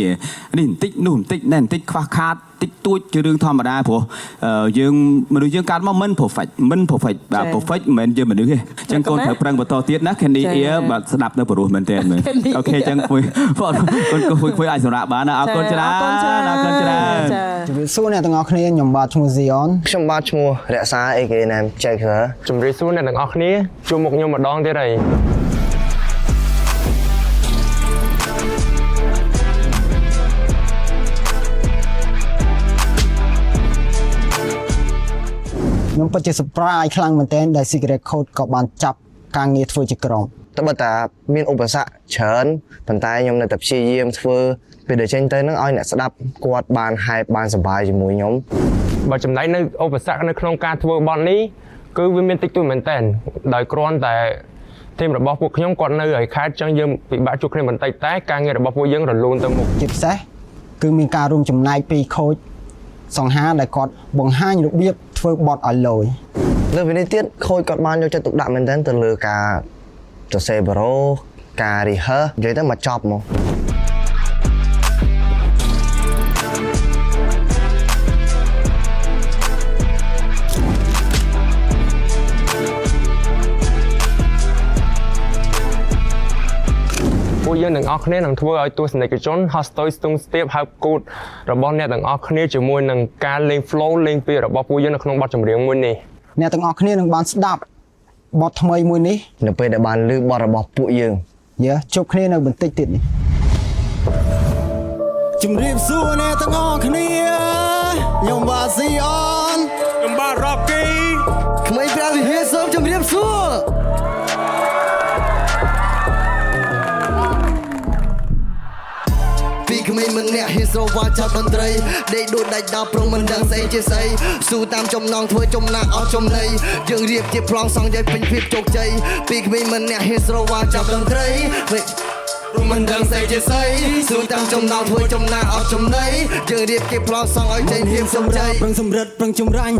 S10: នេះបន្តិចនោះបន្តិចណែបន្តិចខ្វះខាត តិចតួចជារឿងធម្មតាព្រោះយើងមនុស្សយើងកើតមកមិន perfect បាទ perfect មិនមែនយើងមនុស្សទេអញ្ចឹងកូនត្រូវប្រឹងបន្តទៀតណា Candy Ear បាទស្ដាប់នៅព្រោះមែនតើមើលអូខេអញ្ចឹងគួយគួយអាចសម្រាប់បានណាអរគុណច្រើនអរគុណច្រើន
S5: ជំរាបសួរអ្នកទាំងអស់គ្នាខ្ញុំបាទឈ្មោះ Zion ខ្ញុំបាទឈ្មោះរក្សា AK name Jacker
S7: ជំរាបសួរអ្នកទាំងអស់គ្នាជួបមុខខ្ញុំម្ដងទៀតហើយ
S5: ខ្ញុំពិតជា surprise ខ្លាំងមែនទែនដែល Secret Code ក៏បានចាប់ការងារធ្វើជាក្រុមតែបើតាមានឧបសគ្គច្រើនប៉ុន្តែខ្ញុំនៅតែព្យាយាមធ្វើពេលដែលចេញទៅនឹងឲ្យអ្នកស្ដាប់គាត់បាន hype បានសប្បាយជាមួយខ្ញុំ
S7: បើចំណែកនៅឧបសគ្គនៅក្នុងការធ្វើបទនេះគឺវាមានតិចតួចមែនតើដោយគ្រាន់តែធីមរបស់ពួកខ្ញុំគាត់នៅឯខេត្តចឹងយើងពិបាកជួបគ្នាបន្តិចតែការងាររបស់ពួកយើងរលូនទៅមុខជាពិសេសគឺមានការរួមចំណែកពីខូចសង្ហាដែលគាត់បង្ហាញរបៀបធ្វើបទឲ្យលយលើពីនេះទៀតខូចគាត់បានយកចិត្តទុកដាក់មែនទែនទៅលើការសរសេរបារ៉ូការ rehearse និយាយទៅមកចប់មក ពួកយើងទាំងអស់គ្នានឹងធ្វើឲ្យទស្សនិកជនហោះស្ទុយស្ទង់ស្ទាបហើបគូតរបស់អ្នកទាំងអស់គ្នាជាមួយនឹងការលេង flow លេងពីរបស់ពួកយើងនៅក្នុងបទចម្រៀងមួយនេះអ្នកទាំងអស់គ្នានឹងបានស្ដាប់បទថ្មីមួយនេះនៅពេលដែលបានឮបទរបស់ពួកយើងជួបគ្នានៅបន្តិចទៀតនេះ
S14: ជំរាបសួរអ្នកទាំងអស់គ្នាខ្ញុំបាទ Zion ខ្ញុំបាទ Rocky ក្មេងប្រាវិហារសូមជំរាបសួរ ក្មេងម្នាក់ហ៊ានស្រវាចាប់តន្ត្រីដេកដូចដាច់ដោប្រងមិនដឹងស្អីជាស្អីស៊ូតាមចំណងធ្វើចំណាក់អស់ចំណៃយើងរៀបជាប្លង់សង់ឲ្យពេញភាពជោគជ័យពីក្មេងម្នាក់ហ៊ានស្រវាចាប់តន្ត្រីព្រោះមិនដឹងស្អីជាស្អីស៊ូតាមចំណងធ្វើចំណាក់អស់ចំណៃយើងរៀបជាប្លង់សង់ឲ្យចេញហ៊ានសំចៃប្រឹងសម្រិតប្រឹងចម្រាញ់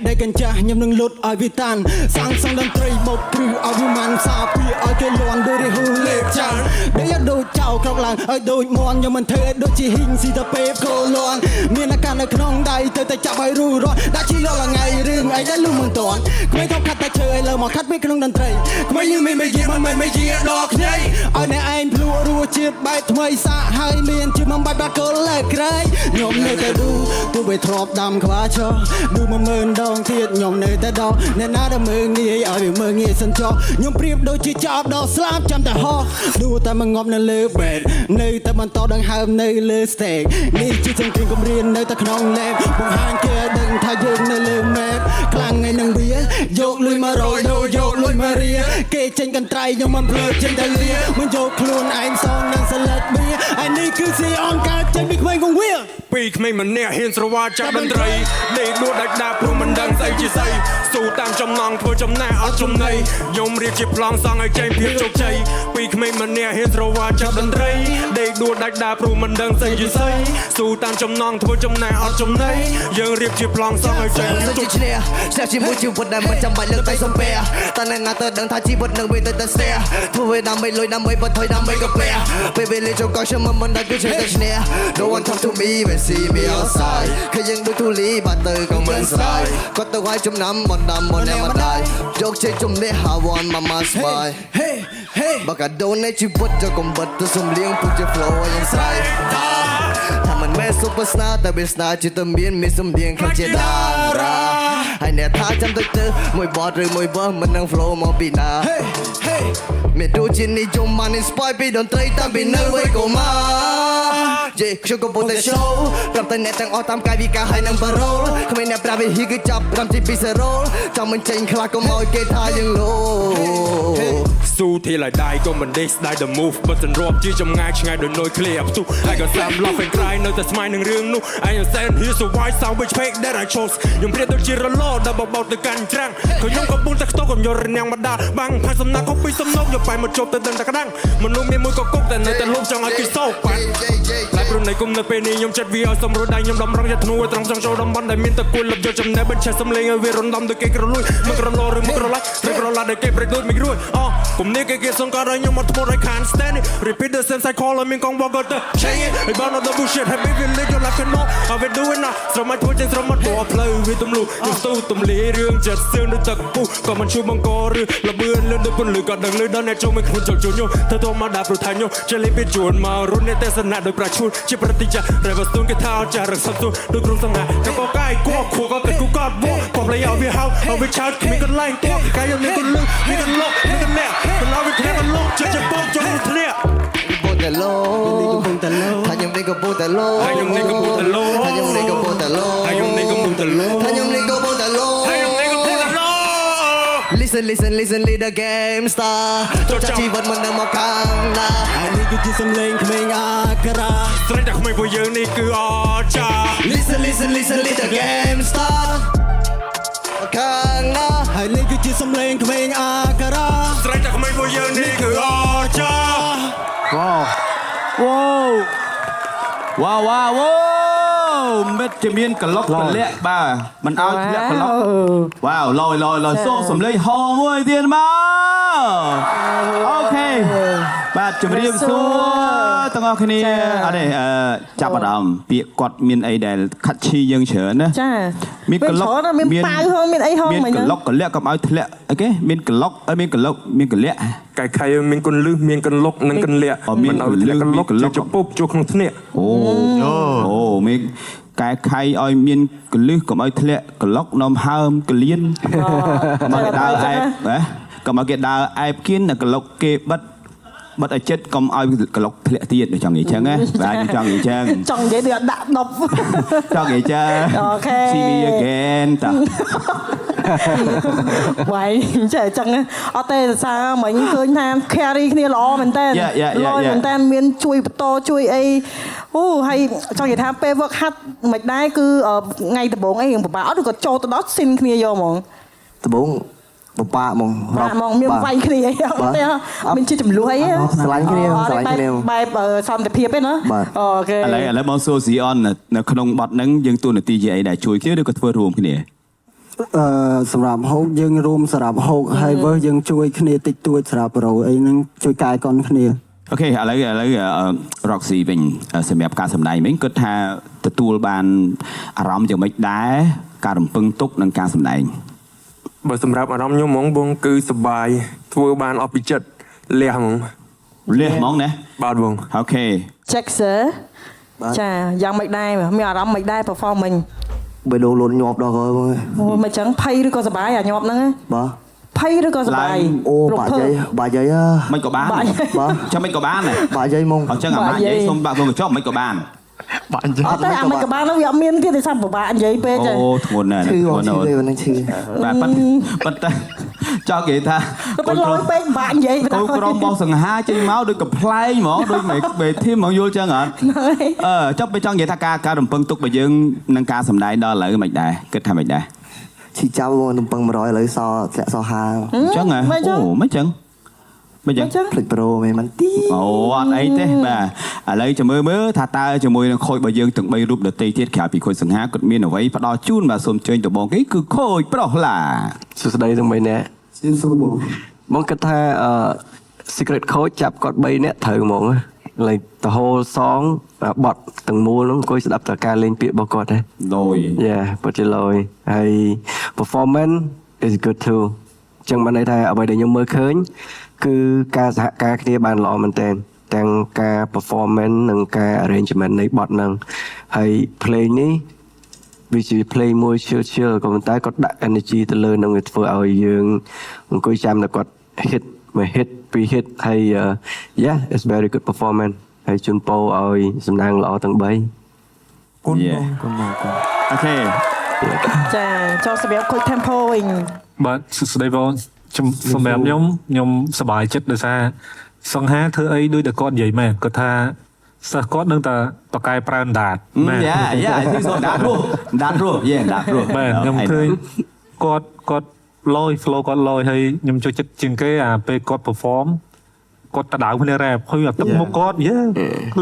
S14: ដៃកញ្ចាស់ខ្ញុំនឹងលុតឲ្យវាតាន់សាងសង់តន្ត្រីបោកព្រឺឲ្យវាមិនសាពីឲ្យគេលន់ដូចរហូលេបចាស់ដូចដូចចៅក្រោកឡើងឲ្យដូចមន់ខ្ញុំមិនធ្វើដូចជាហ៊ីងស៊ីតាពេបកូលន់មានអាការនៅក្នុងដៃទៅតែចាប់ឲ្យរੂរត់ដាក់ជីលថ្ងៃរឿងអីដែលលុះមិនតាន់ក្មេងធំខាត់តែឈើឲ្យលើមកខាត់ពីក្នុងតន្ត្រីក្មេងយើងមានមេយាមិនមេយាដល់គ្នាឲ្យអ្នកឯងភ្លួរੂជាតិបែបថ្មីសាកហើយមានជាមិនបាច់បាត់កលលើក្រែងខ្ញុំនៅតែឌូទោះបីធ្លាប់ដាំខ្វាចោឌូ10000ដងទៀតខ្ញុំនៅតែដល់អ្នកណាដែលមើងងាយឲ្យវាមើងងាយសិនចោខ្ញុំប្រៀបដូចជាចោបដល់ស្លាប់ចាំតែហោះឌូតែមកងប់នៅលើបេតនៅតែបន្តដង្ហើមនៅលើ stage នេះជាចង្កៀងគំរាមនៅតែក្នុងលេបបង្ហាញគេឲ្យដឹងថាយើងនៅលើ map ខ្លាំងឯនឹងវាយកលុយមករយយកលុយមករៀគេចេញកន្ត្រៃខ្ញុំមិនភ្លើចេញតែលាមិនយកខ្លួនឯងសងនឹងសិលិតបៀឯនេះគឺស៊ីអនកើតចេញពីក្មេងកងវាពីក្មេងម្នាក់ហ៊ានស្រវាចាប់តន្ត្រីលេខដួលដាច់ដាព្រោះមិនដឹងស្អីជាស្អីស៊ូតាមចំណងធ្វើចំណាក់អត់ចំណៃខ្ញុំរៀបជាប្លង់សង់ឲ្យចេញភាពជោគជ័យពីក្មេងម្នាក់ហ៊ានស្រវាចាប់តន្ត្រីលេខដួលដាច់ដាព្រោះមិនដឹងស្អីជាស្អីស៊ូតាមចំណងធ្វើចំណាក់អត់ចំណៃយើងរៀបជាប្លង់សង់ឲ្យចេញភាពជោគជ័យស្ទះជាមួយជីវិតដែលមិនចាំបាច់លើកតែសំពែតែអ្នកណាទៅដឹងថាជីវិតនឹងវាទៅតែស្ទះធ្វើវាដើម្បីលុយដើម្បីបន្ថយដើម្បីកាពះពេលវេលាចូលកោខ្ញុំមិនដឹងគឺចេះតែឈ្នះ No one talk to me when see me outside គឺយើងដូចទូលីបាត់ទៅក៏មិនស្ដាយគាត់ទៅឲ្យចំណាំបណ្ដាំមិនណែមិនដាយយកជ័យជំនះ I want mama smile Hey បើកាដូននៃជីវិតយកកំបិតទៅសំលៀងពុកជា flow យ៉ាងស្រ័យថាមិនមែន superstar តែវា star ជាតែមានសំលៀងខ្លាំងជាតារាហើយអ្នកថាចាំទៅមួយបតឬមួយវើមិននឹង flow មកពីណា Hey មានដូចជានិយមបាន inspire ពីតន្ត្រីតាំងពីនៅវ័យកុមារខ្ញុំកំពុងតែ show ប្រាប់តែអ្នកទាំងអស់តាមកាយវិការហើយនឹងបារ៉ូលគ្មានអ្នកប្រាប់វិធីគឺចាប់តាមទីពីសេរ៉ូលចាំមិនចេញខ្លះកុំឲ្យគេថាយើងលោស៊ូទីឡៃដៃក៏មិនដេកស្ដាយ the move បើសិនរាប់ជាចម្ងាយឆ្ងាយដូចនុយឃ្លីអផ្ទុះហើយក៏សាម laugh and cry នៅតែស្មៃនឹងរឿងនោះ I understand here's so why sound which fake that I chose ខ្ញុំព្រាបដូចជារលដែលបបោតទៅកាន់ច្រាំងក៏ខ្ញុំកំពុងតែខ្ទោកខ្ញុំរនាំងម្ដាបាំងផាសសំណាក់ក៏ពីសំណុកយកបែរមកជប់ទៅដឹងតែក្តាំងមនុស្សមានមួយក៏គុកតែនៅតែលំចង់ឲ្យគេសោកបាត់lạiព្រមនៃគុំនៅពេលនេះខ្ញុំចិត្តវាឲ្យសម្រួលដៃខ្ញុំដំរងយកធ្នួត្រង់ចង់ចូលតំបន់ដែលមានតកួលលឹបយកចំណេះបញ្ឆេះសំលេងឲ្យវារំដំដោយគេក្រលួយមិនក្រឡឬមិនក្រឡាច់ឬក្រឡា
S7: ដែលគេប្រដូចមិនរួចគុំនេះគេសង្កត់ឲ្យខ្ញុំមកធ្មត់ឲ្យ can't stand it repeat the same cycle ឲ្យមានកងបកទៅ change it ឲ្យបានដល់ bullshit happy we live your life can know I will do it now ស្រមមកធ្វើចេញស្រមមកតផ្លូវវាទំលូយើងស្ទូទំលារឿងចិត្តសឿនដូចទឹកពុះក៏មិនជួយបង្កឬលបឿនលឿនដូចពន្លឺក៏ដឹងលឺដល់អ្នកចូលមិនខ្លួនចូលជួញញោធ្វើទៅមកដាក់ប្រថាញញោចេះលេពីជួនមករុនអ្នកទេសនាដោយប្រាឈូនជាប្រតិចារែវស្ទូនគេថាចារឹកសំទូដូចក្រុមសង្ហាក៏កកាយគួខួក៏គេគូកត់បោក៏ផ្លៃឲ្យវាហៅឲ្យវាឆោតគ្មានកន្លែងតកាយមានកន្លឹងមានកន្លុកមានកន្លែងបន្លឲ្យវាធ្លាក់កន្លុកចិត្តបោកចូលធ្លាក់
S14: ពុតឡូថាខ្ញុំនេះក៏ពុតឡូថាខ្ញុំនេះក៏ពុតឡូថាខ្ញុំនេះក៏ពុតឡូថាខ្ញុំនេះក៏ពុតឡូថាខ្ញុំនេះក៏ពុតឡូថាខ្ញុំនេះក៏ពុតឡូ Listen lead the game star ចូលចាជីវិតមិននៅមកខាងណានេះគឺជាសំឡេងក្មេងអាការ៉ា
S7: ស្រេចតែក្មេងពួកយើងនេះគឺអចា
S14: Listen lead the game star ខាងណាហើយនេះគឺជាសំឡេងក្មេងអាការ៉ា
S7: ស្រេចតែក្មេងពួកយើងនេះគឺអចា
S10: wow មិត្តជាមានកឡុកកលាក់បាទមិនឲ្យធ្លាក់កឡុកវ៉ាវលយសូសំឡេងហោមួយទៀតមកអូខេបាទជម្រាបសួរទាំងអស់គ្នាអត់ទេចាប់អារម្មណ៍ពាក្យគាត់មានអីដែលខាត់ឈីយើងច្រើនណា
S1: ចា
S10: មានកឡុក
S1: មានប៉ៅហងមានអីហងមិញ
S10: មានកឡុកកលាក់កុំឲ្យធ្លាក់អូខេមានកឡុកមានកឡុកមានកលាក់
S7: កែខៃមានកលឹះមានកឡុកនិងកលាក់មិនឲ្យធ្លាក់កឡុកជាពុកជួក្នុងធ្នាក់
S10: អូមានកែខៃឲ្យមានកលឹះកុំឲ្យធ្លាក់កឡុកនំហើមកលៀនមកគេដើរអែបណាកុំឲ្យគេដើរអែបគៀនកឡុកគេបិទឲ្យចិត្តកុំឲ្យកឡុកធ្លាក់ទៀតចង់និយាយចឹងណាបាទចង់និយាយចឹង
S1: ចង់និយាយទៅដាក់ដប់
S10: ចង់និយាយចឹង
S1: អូខេ
S10: See me again តា
S1: វាយចេះចឹងអត់ទេសារមិញឃើញថា carry គ្នាល្អមែនតើល្អមែនតើមានជួយបន្តជួយអីអូហើយចង់និយាយថាពេល work hard មិនដែរគឺថ្ងៃដំបូងអីពិបាកអត់ឬក៏ចូលទៅដល់ស៊ីនគ្នាយកហ្មង
S13: ដំបូងបបាក់ហ្មង
S1: មានវាយគ្នាអីអត់ទេមានជាចំនួនអី
S13: ស្រឡាញ់គ្នា
S1: បែបសន្តិភាពទេណា
S10: អូខេឥឡូវបងសូស៊ីអននៅក្នុងបទហ្នឹងយើងទួនាទីជាអីដែលជួយគ្នាឬក៏ធ្វើរួមគ្នា
S13: សម្រាប់ហូបយើងរួមសម្រាប់ហូបហើយវើយើងជួយគ្នាតិចតួចសម្រាប់ប្រូអីហ្នឹងជួយកាយកនគ្នា
S10: អូខេឥឡូវ Roxy វិញសម្រាប់ការសម្ដែងវិញគិតថាទទួលបានអារម្មណ៍យ៉ាងម៉េចដែរការរំពឹងទុកនិងការសម្ដែង
S7: បើសម្រាប់អារម្មណ៍ខ្ញុំហ្មងបងគឺសប្បាយធ្វើបានអស់ពីចិត្តលះហ្មង
S10: ណា
S7: បាទបង
S10: អូខេ
S1: Jackson ចាយ៉ាងម៉េចដែរមានអារម្មណ៍ម៉េចដែរ perform មិញ
S13: បើលោកលូនញាប់ដល់ហើយបង
S1: អូមិនចឹងភ័យឬក៏សប្បាយអាញាប់ហ្នឹង
S13: បាទ
S1: ភ័យឬក៏សប្បាយ
S13: អូបាយាយ
S10: មិនក៏បានចាំមិនក៏បាន
S13: បាយាយហ្មង
S10: អញ្ចឹងអាម៉ាយាយសុំបាក់កញ្ចក់មិនក៏បាន
S1: បាក់អញ្ចឹងអត់ទេអាមិនក៏បានវាអត់មានទៀតទេសាប់ពិបាកនិយាយពេក
S10: អូធ្ងន់ណាស់ធ្ងន់ណាស់
S13: ហ្នឹងឈឺ
S10: បាទប៉ុន្តែចង់និយាយថា
S1: កូនលយពេកបាក់និយាយ
S10: ទៅក្រុមបោះសង្ហាចេញមកដូចកំ pl ែងហ្មងដូចមេធីមហ្មងយល់ចឹងអត់ចង់និយាយថាការរំពឹងទុករបស់យើងនឹងការសម្ដែងដល់ឥឡូវមិនដែរគិតថាមិនដែរ
S13: ឈីចាំរំពឹង100ឥឡូវសធ្លាក់សហា
S10: អញ្ចឹងហ៎អូមិនចឹង
S13: ភ្លេចប្រូមិនទី
S10: អូអត់អីទេបាទឥឡូវចាំមើលថាតើជាមួយនឹងខូចរបស់យើងទាំង3រូបដទៃទៀតក្រៅពីខូចសង្ហាគាត់មានអ្វីផ្ដល់ជូនបាទសូមជើញទៅបងគេគឺខូចប្រុសឡា
S13: សួស្ដីទាំង3នាក់សួស្ដីបងគិតថាSecret Coach ចាប់គាត់3នាក់ត្រូវហ្មងលេង the whole song បទទាំងមូលហ្នឹងអង្គុយស្ដាប់តែការលេងពាក្យរបស់គាត់ទេ
S10: លយ
S13: ពិតជាលយហើយ performance is good too ចឹងបានន័យថាអ្វីដែលខ្ញុំមើលឃើញគឺការសហការគ្នាបានល្អមែនទែនទាំងការ performance និងការ arrangement នៃបទហ្នឹងហើយ play នេះវាជា play មួយ chill ក៏ប៉ុន្តែគាត់ដាក់ energy ទៅលើនឹងវាធ្វើឲ្យយើងអង្គុយចាំតែគាត់ hit មួយ hit ពីរ hit ហើយ yeah it's very good performance ហើយជូនពរឲ្យសំណាងល្អទាំង3
S10: គុណអូខេ
S1: ចាចូលសម្រាប់ quick tempo វិញ
S12: បាទសួស្ដីបងសម្រាប់ខ្ញុំសប្បាយចិត្តដោយសារសង្ហាធ្វើអីដូចតែគាត់និយាយមែនគាត់ថាសិស្សគាត់នឹងតែបកកែប្រែដាត
S10: មែនយ៉ាទីសូដាតរស់ដាតរស់
S12: មែនខ្ញុំឃើញគាត់លយ flow គាត់លយហើយខ្ញុំចូលចិត្តជាងគេអាពេលគាត់ perform គាត់តដៅគ្នា rap ហើយអាទឹកមុខគាត់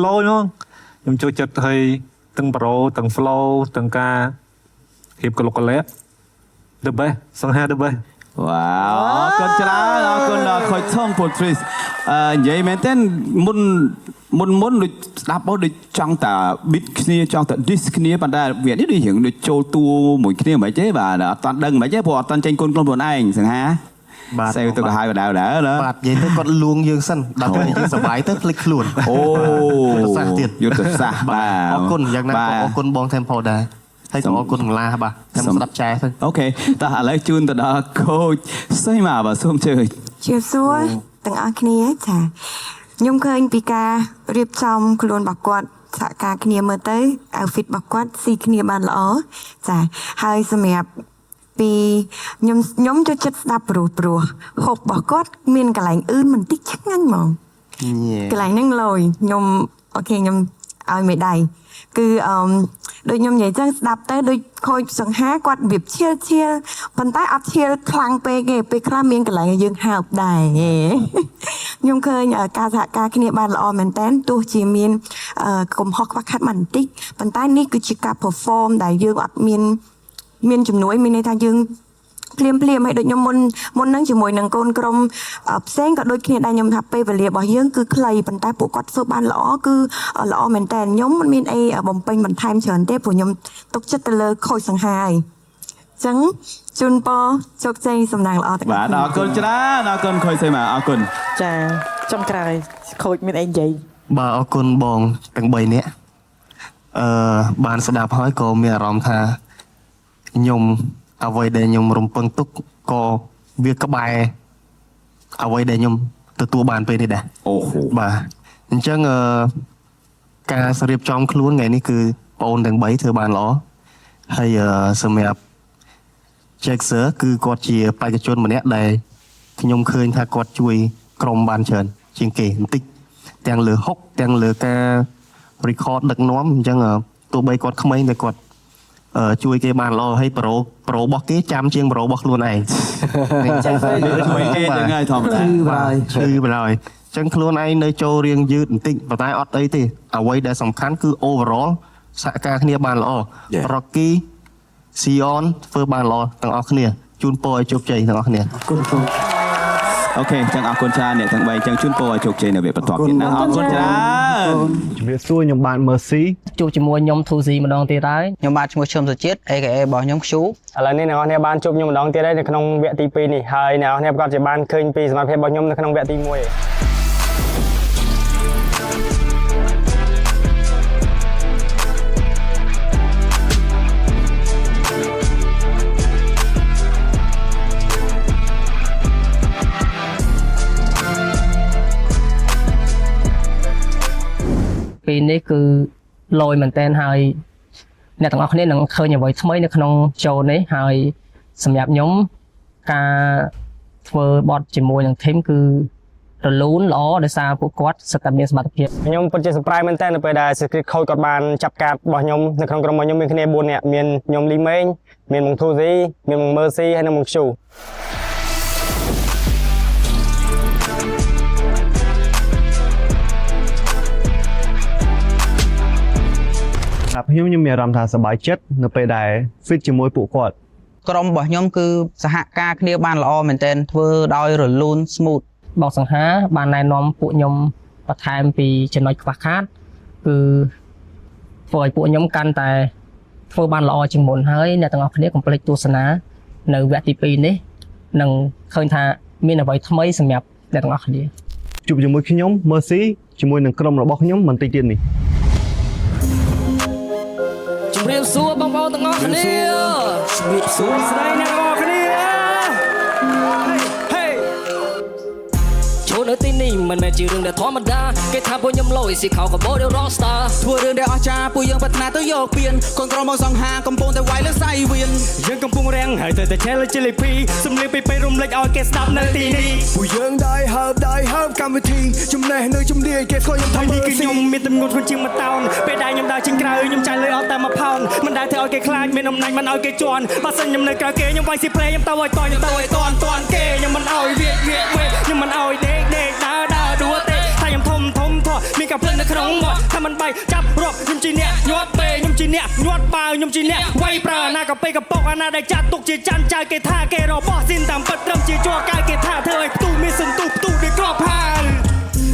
S12: លយហ្មងខ្ញុំចូលចិត្តហើយទាំងប្រូទាំង flow ទាំងការរៀបកលុកកលាក់ the best សង្ហា the best
S10: វ៉ាវអរគុណច្រើនអរគុណដល់ខូចថងពូទ្រីសនិយាយមែនទេមុនដូចស្ដាប់មកដូចចង់តែ bit គ្នាចង់តែ diss គ្នាប៉ុន្តែវានេះដូចរៀងដូចចូលតួមួយគ្នាមិនទេបាទអត់តាន់ដឹងមិនទេព្រោះអត់តាន់ចេញគុណខ្លួនឯងសង្ហាបាទសេវទៅក៏ហើយដៅណាបាទនិយាយទៅគាត់លួងយើងសិនដល់ពេលយើងសុបាយទៅភ្លេចខ្លួនអូយុទ្ធសាស្ត្រទៀតយុទ្ធសាស្ត្របាទអរគុណយ៉ាងណាក៏អរគុណបង Temple ដែរហើយក៏អរគុណម្លាបាទខ្ញុំស្ដាប់ចែទៅអូខេតោះឥឡូវជូនទៅដល់កូចសៃមកបាទសូមជឿ
S11: ជម្រាបសួរទាំងអស់គ្នាចាខ្ញុំឃើញពីការរៀបចំខ្លួនរបស់គាត់សហការគ្នាមើលទៅ outfit របស់គាត់ស៊ីគ្នាបានល្អចាហើយសម្រាប់ពីខ្ញុំចូលចិត្តស្ដាប់ព្រោះហូបរបស់គាត់មានកន្លែងអឿនមិនតិចឆ្ងាញ់ហ្មងកន្លែងហ្នឹងលយខ្ញុំអូខេខ្ញុំឲ្យមេដៃគឺដូចខ្ញុំនិយាយចឹងស្ដាប់ទៅដូចខូចសង្ហាគាត់របៀបឈៀលប៉ុន្តែអត់ឈៀលខ្លាំងពេកទេពេលខ្លះមានកន្លែងឲ្យយើងហើបដែរខ្ញុំឃើញការសហការគ្នាបានល្អមែនតើទោះជាមានកំហុសខ្វះខាតបន្តិចប៉ុន្តែនេះគឺជាការ perform ដែលយើងអត់មានជំនួយមានន័យថាយើងភ្លាមឲ្យដូចខ្ញុំមុនហ្នឹងជាមួយនឹងកូនក្រុមផ្សេងក៏ដូចគ្នាដែរខ្ញុំថាពេលវេលារបស់យើងគឺខ្លីប៉ុន្តែពួកគាត់ធ្វើបានល្អគឺល្អមែនតើខ្ញុំមិនមានអីបំពេញបន្ថែមច្រើនទេព្រោះខ្ញុំទុកចិត្តទៅលើខូចសង្ហាហើយអញ្ចឹងជូនពរជោគជ័យសំណាងល្អទាំង
S10: បាទអរគុណច្រើនអរគុណខូចសេមកអរគុណ
S1: ចាចុងក្រោយខូចមានអីនិយាយ
S5: បាទអរគុណបងទាំង3នាក់បានស្ដាប់ហើយក៏មានអារម្មណ៍ថាខ្ញុំអ្វីដែលខ្ញុំរំពឹងទុកក៏វាក្បែរអ្វីដែលខ្ញុំទទួលបានពេលនេះដែរអូបាទអញ្ចឹងការរៀបចំខ្លួនថ្ងៃនេះគឺបងអូនទាំង3ធ្វើបានល្អហើយសម្រាប់ Jackson គឺគាត់ជាបេក្ខជនម្នាក់ដែលខ្ញុំឃើញថាគាត់ជួយក្រុមបានច្រើនជាងគេបន្តិចទាំងលើហុកទាំងលើការ record ដឹកនាំអញ្ចឹងទោះបីគាត់ក្មេងតែគាត់ជួយគេបានល្អហើយប្រូរបស់គេចាំជាងប្រូរបស់ខ្លួនឯងជួយគេហ្នឹងហើយធម្មតាឈឺបណ្ដោយអញ្ចឹងខ្លួនឯងនៅចូលរៀងយឺតបន្តិចប៉ុន្តែអត់អីទេអ្វីដែលសំខាន់គឺ overall សហការគ្នាបានល្អ Rocky Sion ធ្វើបានល្អទាំងអស់គ្នាជូនពរឲ្យជោគជ័យទាំងអស់គ្នាអរគុណ
S10: អូខេចឹងអរគុណច្រើនអ្នកទាំង3ចឹងជូនពរឲ្យជោគជ័យនៅវគ្គបន្ទាប់ទៀតណាអរគុណច្រើន
S5: ជំរាបសួរខ្ញុំបាន Mercy
S9: ជួបជាមួយខ្ញុំ 2C ម្ដងទៀតហើយខ្ញុំបានឈ្មោះឈឹមសុជាតិ AKA របស់ខ្ញុំ Q ឥឡូវនេះអ្នកនរគ្នាបានជួបខ្ញុំម្ដងទៀតហើយនៅក្នុងវគ្គទី2នេះហើយអ្នកនរគ្នាប្រកាសជាបានឃើញពីសមត្ថភាពរបស់ខ្ញុំនៅក្នុងវគ្គទី1ពេលនេះគឺលយមែនតែនហើយអ្នកទាំងអស់គ្នានឹងឃើញអ្វីថ្មីនៅក្នុងโชว์នេះហើយសម្រាប់ខ្ញុំការធ្វើបទជាមួយនឹង team គឺរលូនល្អដោយសារពួកគាត់សិតតែមានសមត្ថភាពខ្ញុំពិតជា surprise មែនតើនៅពេលដែល Secret Code គាត់បានចាប់ការរបស់ខ្ញុំនៅក្នុងក្រុមរបស់ខ្ញុំមានគ្នា4នាក់មានខ្ញុំលីមេងមានមង 2C មានមង Mercy ហើយនិងមង Q
S5: ខ្ញុំមានអារម្មណ៍ថាសប្បាយចិត្តនៅពេលដែល fit ជាមួយពួកគាត់
S9: ក្រុមរបស់ខ្ញុំគឺសហការគ្នាបានល្អមែនទែនធ្វើដោយរលូន smooth បងសង្ហាបានណែនាំពួកខ្ញុំបន្ថែមពីចំណុចខ្វះខាតគឺធ្វើឲ្យពួកខ្ញុំកាន់តែធ្វើបានល្អជាងមុនហើយអ្នកទាំងអស់គ្នាកុំភ្លេចទស្សនានៅវគ្គទី2នេះនឹងឃើញថាមានអ្វីថ្មីសម្រាប់អ្នកទាំងអស់គ្នា
S5: ជួបជាមួយខ្ញុំ Mercy ជាមួយនឹងក្រុមរបស់ខ្ញុំបន្តិចទៀតនេះ
S3: ជំរាបសួរបងប្អូនទាំងអស់គ្នាជំរាបសួរស្រីអ្នកទាំងអស់គ្នាចូលនៅទីនេះមិនមែនជារឿងដែលធម្មតាគេថាពួកខ្ញុំលយស៊ីខោកបោដែល Rockstar
S6: ធ្វើរឿងដែលអស្ចារ្យពួកយើងប្រាថ្នាទៅយកពៀនកូនក្រុមមកសង្ហាកំពុងតែវាយលើសៃវៀន
S3: យើងកំពុងរាំងហើយទៅតែ challenge ជិលពីសំលៀកពីពេលរំលេចឲ្យគេស្ដាប់នៅទីនេះ
S6: ពួកយើងដែរហើបកម្មវិធីចំណេះនៅជំនាញគេស្គាល់ខ្ញុំថា
S3: នេះគឺខ្ញុំមានទំនួលជាង1តោនពេលដែលខ្ញុំដើរចេញក្រៅខ្ញុំចាយលើអត់តែ1ផោនមិនដែលធ្វើឲ្យគេខ្លាចមានអំណាចមិនឲ្យគេជន់បើសិនខ្ញុំនៅក្រៅគេខ្ញុំវាយស៊ីផ្លេខ្ញុំទៅឲ្យតន់តាន់គេខ្ញុំមិនឲ្យវាខ្ញុំមិនឲ្យដេកដើរដួលទេថាខ្ញុំធំធោះមានកាភ្លើងនៅក្នុងមាត់ថាមិនបាយចាប់រាប់ខ្ញុំជាអ្នកញាត់ពេខ្ញុំជា អ្នកញាត់បើខ្ញុំជាអ្នកវាយប្រើអាណាក៏ពេលកប៉ុកអាណាដែលចាត់ទុកជាច័ន្ទចៅគេថាគេរបស់ស៊ីនតាមពិតត្រឹមជាជាប់កាយគេថាធ្វើឲ្យផ្ទុះមានសន្ទុះផ្ទុះដូចក្របហើយ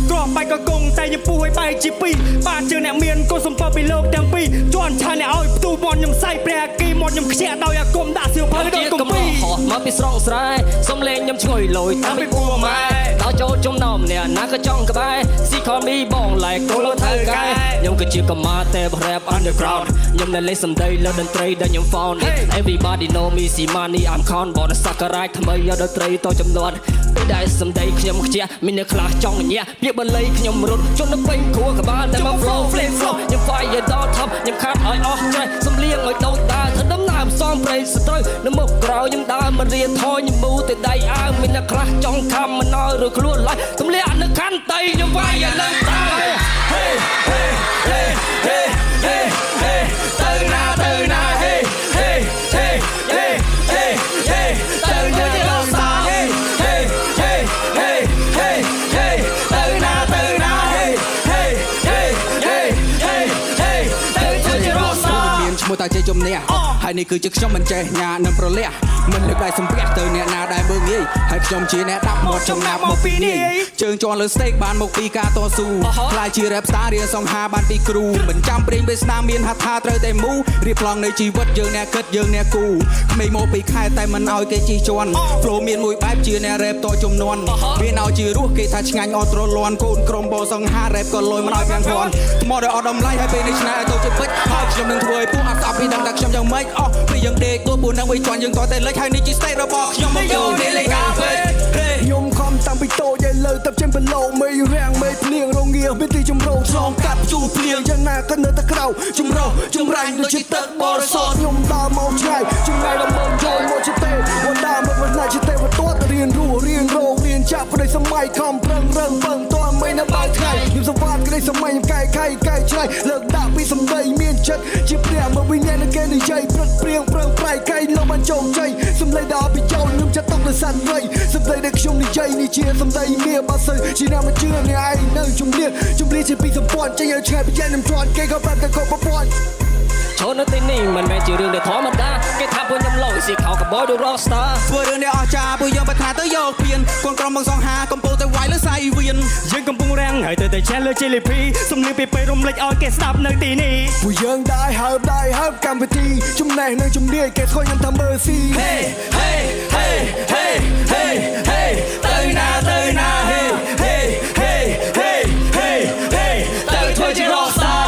S3: គ្រាប់បែកក៏គង់តែញពុះឲ្យបែកជាពីរបាទជើងអ្នកមានកុសសំពើពីលោកទាំងពីរជន់ឆានអ្នកឲ្យផ្ទុះមាត់ខ្ញុំសៃព្រះអាគីមាត់ខ្ញុំខ្ជាដោយអាគមដាក់សៀវភៅដូចកំពីមកពីស្រងស្រែសំលេងខ្ញុំឈ្ងុយលយតាមពីពួរម៉ែដល់ចូលចំណោមអ្នកណាក៏ចង់ក្បែរស៊ីខនមីបងឡែកគោលធ្វើកែខ្ញុំគឺជាកម្មាតែ rap underground ខ្ញុំនៅលេងសំដីលើតន្ត្រីដែលខ្ញុំ found everybody know me see money I'm con បនសក្ការៈថ្មីយកតន្ត្រីតចំនួនពេលដែលសំដីខ្ញុំខ្ជះមានអ្នកខ្លះចង់ញ៉ាពាក្យបល័យខ្ញុំរត់ជន់ទៅពេញគ្រួក្បាលតែមក flow flip flow ខ្ញុំ fire ដល់ top ខ្ញុំខាត់ឲ្យអស់ច្រេះសំលៀងឲ្យដូចដើរធ្វើដំណើរផ្សំប្រេងសត្រូវនៅមុខក្រោយខ្ញុំដើរមិនរៀនថយខ្ញុំមូតែដៃអាវមានអ្នកខ្លះចង់ខំមិនឲ្យឬខ្លួនឡើយទម្លាក់នៅខាន់តៃខ្ញុំ fire ឡើងតើ hey hey hey hey hey hey ទៅណា hey hey hey hey hey hey ទៅណាដល់សា hey hey hey hey hey hey ទៅណា hey hey hey hey hey hey ទៅជារស់សាមានឈ្មោះតាជ័យជំនះហើយនេះគឺជាខ្ញុំមិនចេះញ៉ានឹងប្រលះមិនលើកដៃសំពះទៅអ្នកណាដែលមើងងាយហើយខ្ញុំជាអ្នកដាប់មាត់ចំណាប់មកពីនេះជើងជន់លើ stage បានមកពីការតស៊ូខ្លាយជា rap star រៀនសង្ហាបានពីគ្រូមិនចាំព្រៀងពេលស្ដាមមានហត្ថថាត្រូវតែមូរៀបប្លង់នៃជីវិតយើងអ្នកគិតយើងអ្នកគូក្មេងមកពីខេត្តតែមិនឲ្យគេជិះជាន់ flow មានមួយបែបជាអ្នក rap តចំនួនមានឲ្យជារសគេថាឆ្ងាញ់អត់ទ្រលាន់កូនក្រុមបោសង្ហា rap ក៏លយមិនឲ្យវាំងគ្រាន់ថ្មដែលអត់តម្លៃហើយពេលនេះឆ្នៃឲ្យទៅជាពេជ្រហើយខ្ញុំនឹងធ្វើឲ្យពួកអត់ស្អប់ពីដឹងតែខ្ញុំយ៉ាងម៉េចអស់ពេលយើងដេកទួ4នឹង3ជាន់យើងតតែលេចហើយនេះជា state របស់ខ្ញុំមកយកនេះលេខការពេជ្រខ្ញុំខំតាំងពីតូចឲ្យលើទឹកចេញបលោមេរាំងមេភ្លៀងរងាមានទីជំរងឆ្លងកាត់ជួភ្លៀងយ៉ាងណាក៏នៅតែក្រៅចម្រោះចម្រាញ់ដូចជាទឹកបរិសុទ្ធខ្ញុំដើរមកឆ្ងាយចម្ងាយដល់មើលចូលមកជាទេវណ្ដាមកបណ្ណាជាទេវទត្តរៀនរស់រៀនរងរៀនចាប់ប្រទេសសម័យខំប្រឹងរឹងពឹងតន់មិននៅបើថ្ងៃខ្ញុំសង្វាតក្តីសម័យខ្ញុំកែខៃកែឆ្លៃលើកដាក់ពីសម្ដីមានចិត្តជាព្រះមកវិញ្ញាណគេនិយាយព្រឹកព្រៀងប្រឹងប្រែងកែលោកបានជោគជ័យសម្លេងដល់ពីចូលខ្ញុំចិត្តទុកលើសត្វព្រៃសម្លេងដែលខ្ញុំនិយាយនេះជាសម្ដីមាបើសិនជាអ្នកមិនជឿអ្នកឯងនៅជំនឿជាពីសម្ព័ន្ធចេញឲ្យឆ្ងាយពីយ៉ាងខ្ញុំជន់គេក៏ប្រាប់តែគ្រប់ប្រព័ន្ធចូលនៅទីនេះមិនមែនជារឿងដែលធម្មតាគេថាពួកខ្ញុំឡូយស៊ីខោកបោដូច rockstar ធ្វើរឿងនេះអស្ចារ្យពួកយើងបថាទៅយកពៀនកូនក្រុមមកសង្ហាកំពុងតែវាយលើសៃវៀនយើងកំពុងរាំងហើយទៅឆែលើជេលីភីសំលៀងពីពេលរំលេចឲ្យគេស្ដាប់នៅទីនេះពួកយើងដែរហើបកម្មវិធីចំណេះនឹងជំនាញគេស្គាល់ខ្ញុំថាមើលស៊ី Hey hey hey hey hey hey ទៅណា Hey hey hey hey hey hey ទៅធ្វើជា rockstar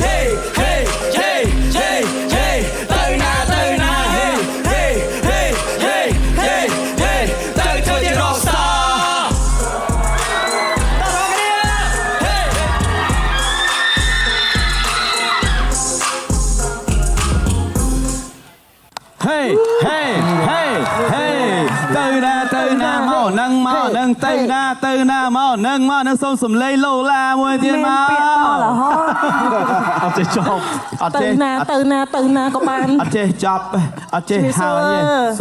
S3: Hey hey hey hey hey hey ទៅណា Hey hey hey hey hey hey ទៅធ្វើជា rockstar
S10: Hey hey hey hey ទៅណាមកនឹងទៅណាមកនឹងសុំសំឡេងឡូឡាមួយទៀតមកអត់ចេះចប់អត់ចេះទៅណាក៏បានអត់ចេះចប់អត់ចេះហើយ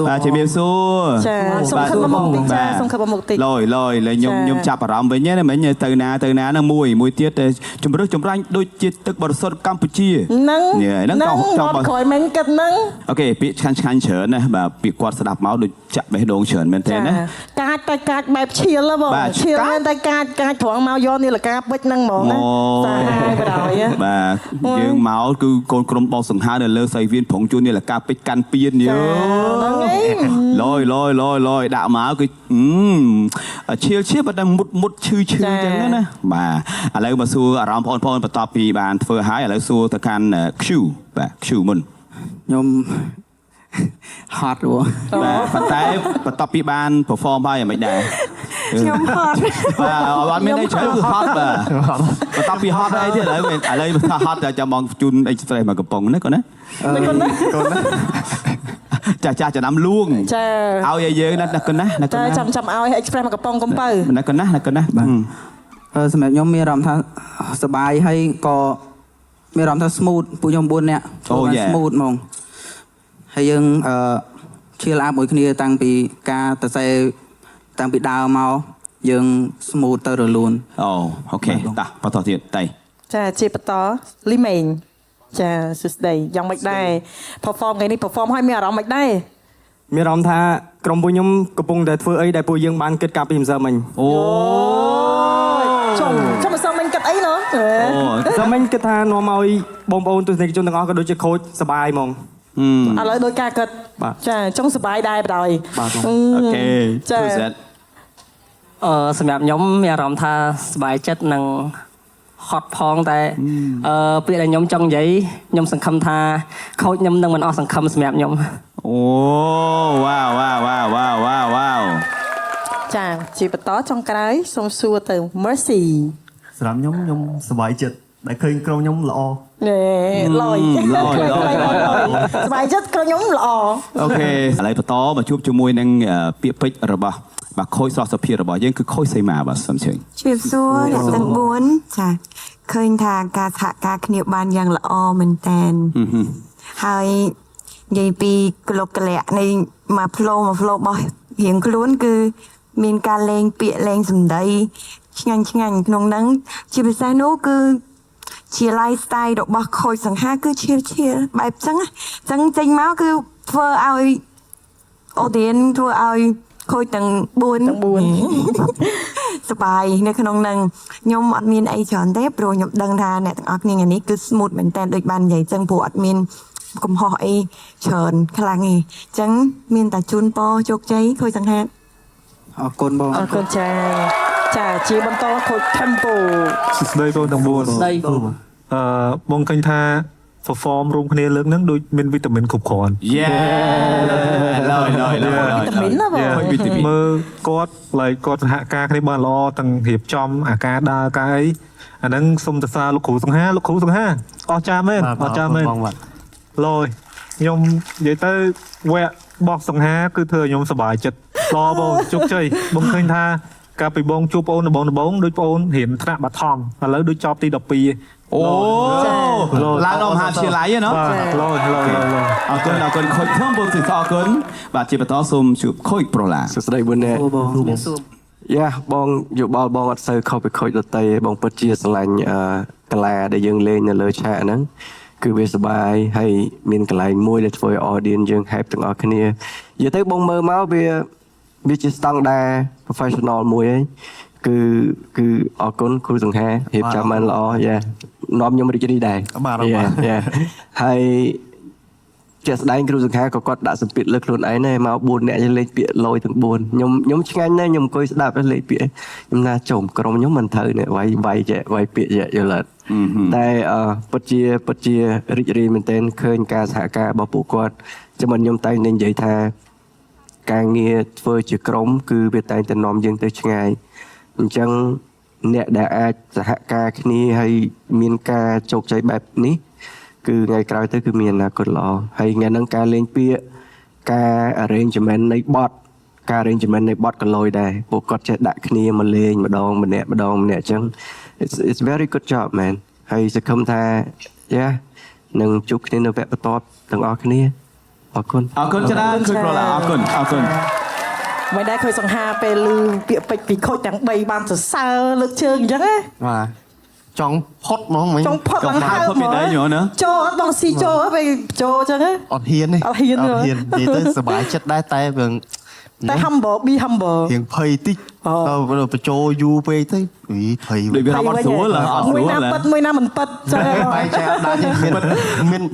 S10: បាទជំរាបសួរចាសុំខិតមកតិចចាសុំខិតមកតិចលយលេខ្ញុំចាប់អារម្មណ៍វិញណាមិញទៅណានឹងមួយទៀតជំរឹះចម្រាញ់ដូចជាទឹកបរិសុទ្ធកម្ពុជាហ្នឹងក៏ចង់ក្រោយមិញគិតហ្នឹងអូខេពាក្យឆ្ងាញ់ច្រើនណាបាទពាក្យគាត់ស្ដាប់មកដូចចាក់បេះដូងច្រើនមែនទេណាកាចបែបឈៀលបងឈៀលមែនតែកាចត្រង់មកយកនាឡិកាពេជ្រហ្នឹងហ្មងណាសាហាយបដ ហើយបាទយើងមកគឺកូនក្រុមបោសង្ហានៅលើសៃវៀនប្រងជួននាឡិកាពេជ្រកាន់ពៀនយើលយដាក់មកគឺឈៀលតែមុតឈឺចឹងណាបាទឥឡូវមកសួរអារម្មណ៍បងប្អូនបន្ទាប់ពីបានធ្វើហើយឥឡូវសួរទៅកាន់ Q បាទ Q មុនខ្ញុំហត់ហ៎បាទប៉ុន្តែបន្ទាប់ពីបាន perform ហើយមិនដែរខ្ញុំហត់បាទអត់មានអីច្រើនគឺហត់បាទបន្ទាប់ពីហត់អីទៀតឥឡូវថាហត់តែចាំបងជូន express មកកំប៉ុងណាកូនណាចាចំណាំលួងចាឲ្យយើងណាកូនណាចាចាំឲ្យ express មកកំប៉ុងកំពៅណាកូនណាបាទសម្រាប់ខ្ញុំមានអារម្មណ៍ថាសប្បាយហើយក៏មានអារម្មណ៍ថា smooth ពួកខ្ញុំ4នាក់ចូលបាន smooth ហ្មងហើយយើងឈៀលអាប់មួយគ្នាតាំងពីការទៅសេតាំងពីដើមមកយើង smooth ទៅរលូនអូខេតោះបន្តទៀតតៃចាជាបន្តលីមេង
S15: ចាសួស្ដីយ៉ាងម៉េចដែរ perform ថ្ងៃនេះ perform ឲ្យមានអារម្មណ៍មិនដែរ
S3: មានអារម្មណ៍ថាក្រុមពួកខ្ញុំកំពុងតែធ្វើអីដែលពួកយើងបានគិតកាលពីម្សិលមិញ
S10: អូ
S15: ចាំមិនសមមិនគិតអីណោះ
S3: ម្សិលមិញគិតថានាំឲ្យបងប្អូនទស្សនិកជនទាំងអស់ក៏ដូចជាខូចសប្បាយហ្មង
S15: ឥឡូវដោយការគិតចាចង់សប្បាយដែរបណ្ដោយ
S3: បាទ
S10: អូខេ
S15: ចា
S9: សម្រាប់ខ្ញុំមានអារម្មណ៍ថាសប្បាយចិត្តនិងហត់ផងតែពាក្យដែលខ្ញុំចង់និយាយខ្ញុំសង្ឃឹមថាខូចខ្ញុំនឹងមិនអស់សង្ឃឹមសម្រាប់ខ្ញុំ
S10: អូវ៉ាវវ៉ាវវ៉ាវវ៉ាវវ៉ាវវ៉ាវ
S15: ចាជាបន្តចុងក្រោយសូមសួរទៅ Mercy
S16: សម្រាប់ខ្ញុំសប្បាយចិត្តដែលឃើញក្រុមខ្ញុំល្អ
S15: ណែឡយសប្បាយចិត្តក្រុមខ្ញុំល្អ
S10: អូខេឥឡូវបន្តមកជួបជាមួយនឹងពាក្យពេចន៍របស់បាទខូចស្រស់សុភារបស់យើងគឺខូចសីមាបាទសូមជឿ
S11: ជំរាបសួរអ្នកទាំង4ចាឃើញថាការសហការគ្នាបានយ៉ាងល្អមែនតើហើយនិយាយពីក្លុកក្លាក់នៃមក flow របស់រៀងខ្លួនគឺមានការលេងពាក្យលេងសម្ដីឆ្ងាញ់ក្នុងហ្នឹងជាពិសេសនោះគឺជា lifestyle របស់ខូចសង្ហាគឺឈៀលបែបចឹងចេញមកគឺធ្វើឲ្យ audience ធ្វើឲ្យខូចទាំង4សប្បាយនៅក្នុងហ្នឹងខ្ញុំអត់មានអីច្រើនទេព្រោះខ្ញុំដឹងថាអ្នកទាំងអស់គ្នាថ្ងៃនេះគឺ smooth មែនតើដូចបាននិយាយចឹងព្រោះអត់មានកំហុសអីច្រើនខ្លាំងទេអញ្ចឹងមានតែជូនពរជោគជ័យខូចសង្ហាអរគុណបង
S15: អរគុណចាជាបន្តខូច Tempo
S12: សួស្ដីបងទាំង4
S15: ស្ដីបង
S12: បងឃើញថា perform រួមគ្នាលើកហ្នឹងដូចមានវីតាមីនគ្រប់គ្រាន់
S10: យេឡើយ
S15: វីតាមីនណាបង
S12: មើលគាត់គាត់សហការគ្នាបានល្អទាំងរៀបចំអាការដើរកាយអាហ្នឹងសុំទៅសារលោកគ្រូសង្ហាអស្ចារ្យមែនអស្ចារ្យមែនឡយខ្ញុំនិយាយទៅវគ្គបោះសង្ហាគឺធ្វើឲ្យខ្ញុំសប្បាយចិត្តល្អបងជោគជ័យបងឃើញថាកាលពីបងជួបបងដំបងដូចបងរៀនថ្នាក់បឋមឥឡូវដូចចប់ទី12
S10: អូឡើងដល់មហាវិទ្យាល័យហ្នឹងឡយអរគុណខូចខ្ញុំបងអរគុណបាទជាបន្តសូមជួបខូចប្រូឡា
S13: សួស្ដី4នាក់យ៉ាបងយោបល់បងអត់សូវខុសពីខូចដតីបងពិតជាស្រឡាញ់កលាដែលយើងលេងនៅលើឆាកហ្នឹងគឺវាសប្បាយហើយមានកន្លែងមួយដែលធ្វើឲ្យ audience យើង hype ទាំងអស់គ្នានិយាយទៅបងមើលមកវាជាស្តង់ដារ professional មួយឯងគឺអរគុណគ្រូសង្ហារៀបចំបានល្អយ៉ានាំខ្ញុំរីករាយដែរយ៉ាហើយជាស្ដែងគ្រូសង្ហាក៏គាត់ដាក់សម្ពាធលើខ្លួនឯងដែរមក4នាក់លេងពាក្យលយទាំង4ខ្ញុំឆ្ងាញ់ណាស់ខ្ញុំអង្គុយស្ដាប់លេងពាក្យខ្ញុំថាចុំក្រុមខ្ញុំមិនត្រូវនេះវាយពាក្យយល់អត់តែពិតជារីករាយមែនទែនឃើញការសហការរបស់ពួកគាត់ចាំខ្ញុំតែងតែនិយាយថាការងារធ្វើជាក្រុមគឺវាតែងតែនាំយើងទៅឆ្ងាយអញ្ចឹងអ្នកដែលអាចសហការគ្នាហើយមានការជោគជ័យបែបនេះគឺថ្ងៃក្រោយទៅគឺមានអនាគតល្អហើយថ្ងៃហ្នឹងការលេងពាក្យការ arrangement នៃបទក៏លយដែរពួកគាត់ចេះដាក់គ្នាមកលេងម្ដងម្នាក់អញ្ចឹង it's very good job man ហើយសង្ឃឹមថានឹងជួបគ្នានៅវគ្គបន្ទាប់ទាំងអស់គ្នាអរគុណ
S10: ច្រើនខូចប្រូឡាអរគុណ
S15: មិនដែរខូចសង្ហាពេលឮពាក្យពេចន៍ពីខូចទាំង3បានសរសើរលើកជើងអញ្ចឹងណា
S4: បាទចង់ផុតហ្មងមិញ
S15: ចង់ផុតឡើងហើយពីដៃញ៉ណាចូលអត់បងស៊ីចូលពេលចូលអញ្ចឹង
S4: អត់ហ៊ានទេនិយាយទៅសប្បាយចិត្តដែរតែ
S15: humble be humble
S4: រៀងភ័យតិចទៅបញ្ចូលយូរពេកទៅភ័យ
S10: ដូចវាអត់ស្រួល
S15: មួយណាពិតមួយណាមិនពិត
S4: ចាបែរចែកដាច់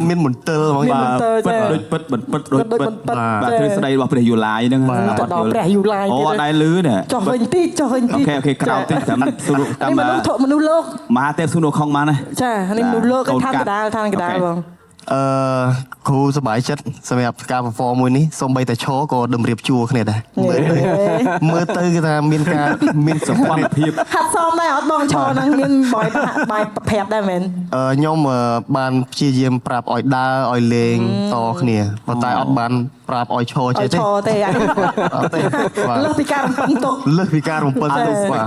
S4: មានមន្ទិលហ្មង
S10: ពិតដូចពិតមិនពិតដូចពិតបាទទ្រឹស្ដីរបស់ព្រះយូឡាយហ្នឹង
S15: ទៅដល់ព្រះយូឡាយ
S10: អូអត់ដែរលឺនេះ
S15: ចុះវិញតិច
S10: អូខេក្រោយតិចតាម
S15: មនុស្សលោក
S10: មហាទេពសុនុខុងបានណា
S15: ចានេះមនុស្សលោកថាកដាលបង
S4: គ្រូសប្បាយចិត្តសម្រាប់ការ perform មួយនេះសូម្បីតែឈរក៏ដំរៀបជួរគ្នាដែរមើលទៅគឺថាមានសុខភាព
S15: ហាត់សមដែរអត់បងឈរហ្នឹងមានបាយប្រាប់ដែរមែន
S4: ខ្ញុំបានព្យាយាមប្រាប់ឲ្យដើរឲ្យលេងតគ្នាប៉ុន្តែអត់បានប្រាប់ឲ្យឈរចេះទេ
S15: អត់ទេលើសពីការរំពឹងទុក
S4: បាទ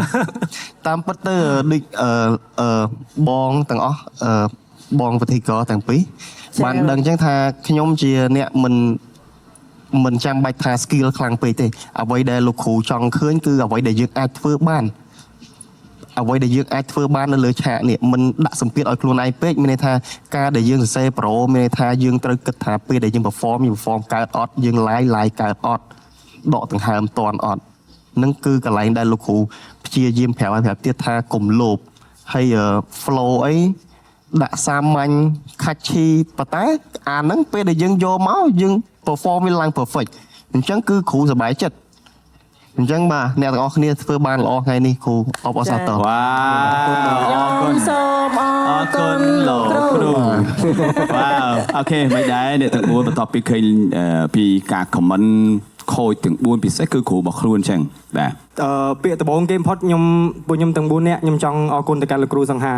S4: តាមពិតទៅដូចបងទាំងអស់បងវិធីករទាំងពីរបានដឹងចឹងថាខ្ញុំជាអ្នកមិនចាំបាច់ថា skill ខ្លាំងពេកទេអ្វីដែលលោកគ្រូចង់ឃើញគឺអ្វីដែលយើងអាចធ្វើបាន
S5: អ្វីដែលយើងអាចធ្វើបាននៅលើឆាកនេះមិនដាក់សម្ពាធឲ្យខ្លួនឯងពេកមានន័យថាការដែលយើងសរសេរប្រូមានន័យថាយើងត្រូវគិតថាពេលដែលយើង perform កើតអត់យើង live កើតអត់ដកដង្ហើមតន់អត់នឹងគឺកន្លែងដែលលោកគ្រូព្យាយាមប្រាប់ទៀតថាកុំលោភហើយ flow អីដាក់សាមញ្ញ catchy ប៉ុន្តែអាហ្នឹងពេលដែលយើងយកមកយើង perform វាឡើង perfect អញ្ចឹងគឺគ្រូសប្បាយចិត្តអញ្ចឹងបាទអ្នកទាំងអស់គ្នាធ្វើបានល្អថ្ងៃនេះគ្រូអបអរសាទរ
S10: វ៉ាអរគុណ
S15: សូមអរគុណ
S10: លោកគ្រូវ៉ាអូខេមិនដែរអ្នកទាំង4បន្ទាប់ពីឃើញពីការ comment ខូចទាំង4ពិសេសគឺគ្រូរបស់ខ្លួនអញ្ចឹងបាទ
S17: ពាក្យដំបូងគេផុតខ្ញុំពួកខ្ញុំទាំង4នាក់ខ្ញុំចង់អរគុណទៅកាន់លោកគ្រូសង្ហា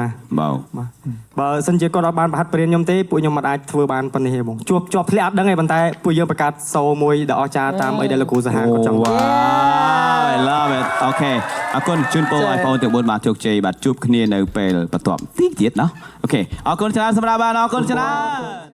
S17: បើសិនជាគាត់អត់បានប្រហាត់បរៀនខ្ញុំទេពួកខ្ញុំមិនអាចធ្វើបានប៉ុណ្នេះទេបងជាប់ធ្លាក់អត់ដឹងទេប៉ុន្តែពួកយើងបង្កើតសូមួយដ៏អស្ចារ្យតាមអីដែលលោកគ្រូសង្ហាគាត់ចង់
S10: I love it អូខេអរគុណជូនពរឲ្យបងទាំង4បានជោគជ័យបាទជួបគ្នានៅពេលបន្ទាប់ទៀតណាអូខេអរគុណច្រើនសម្រាប់បានអរគុណច្រើន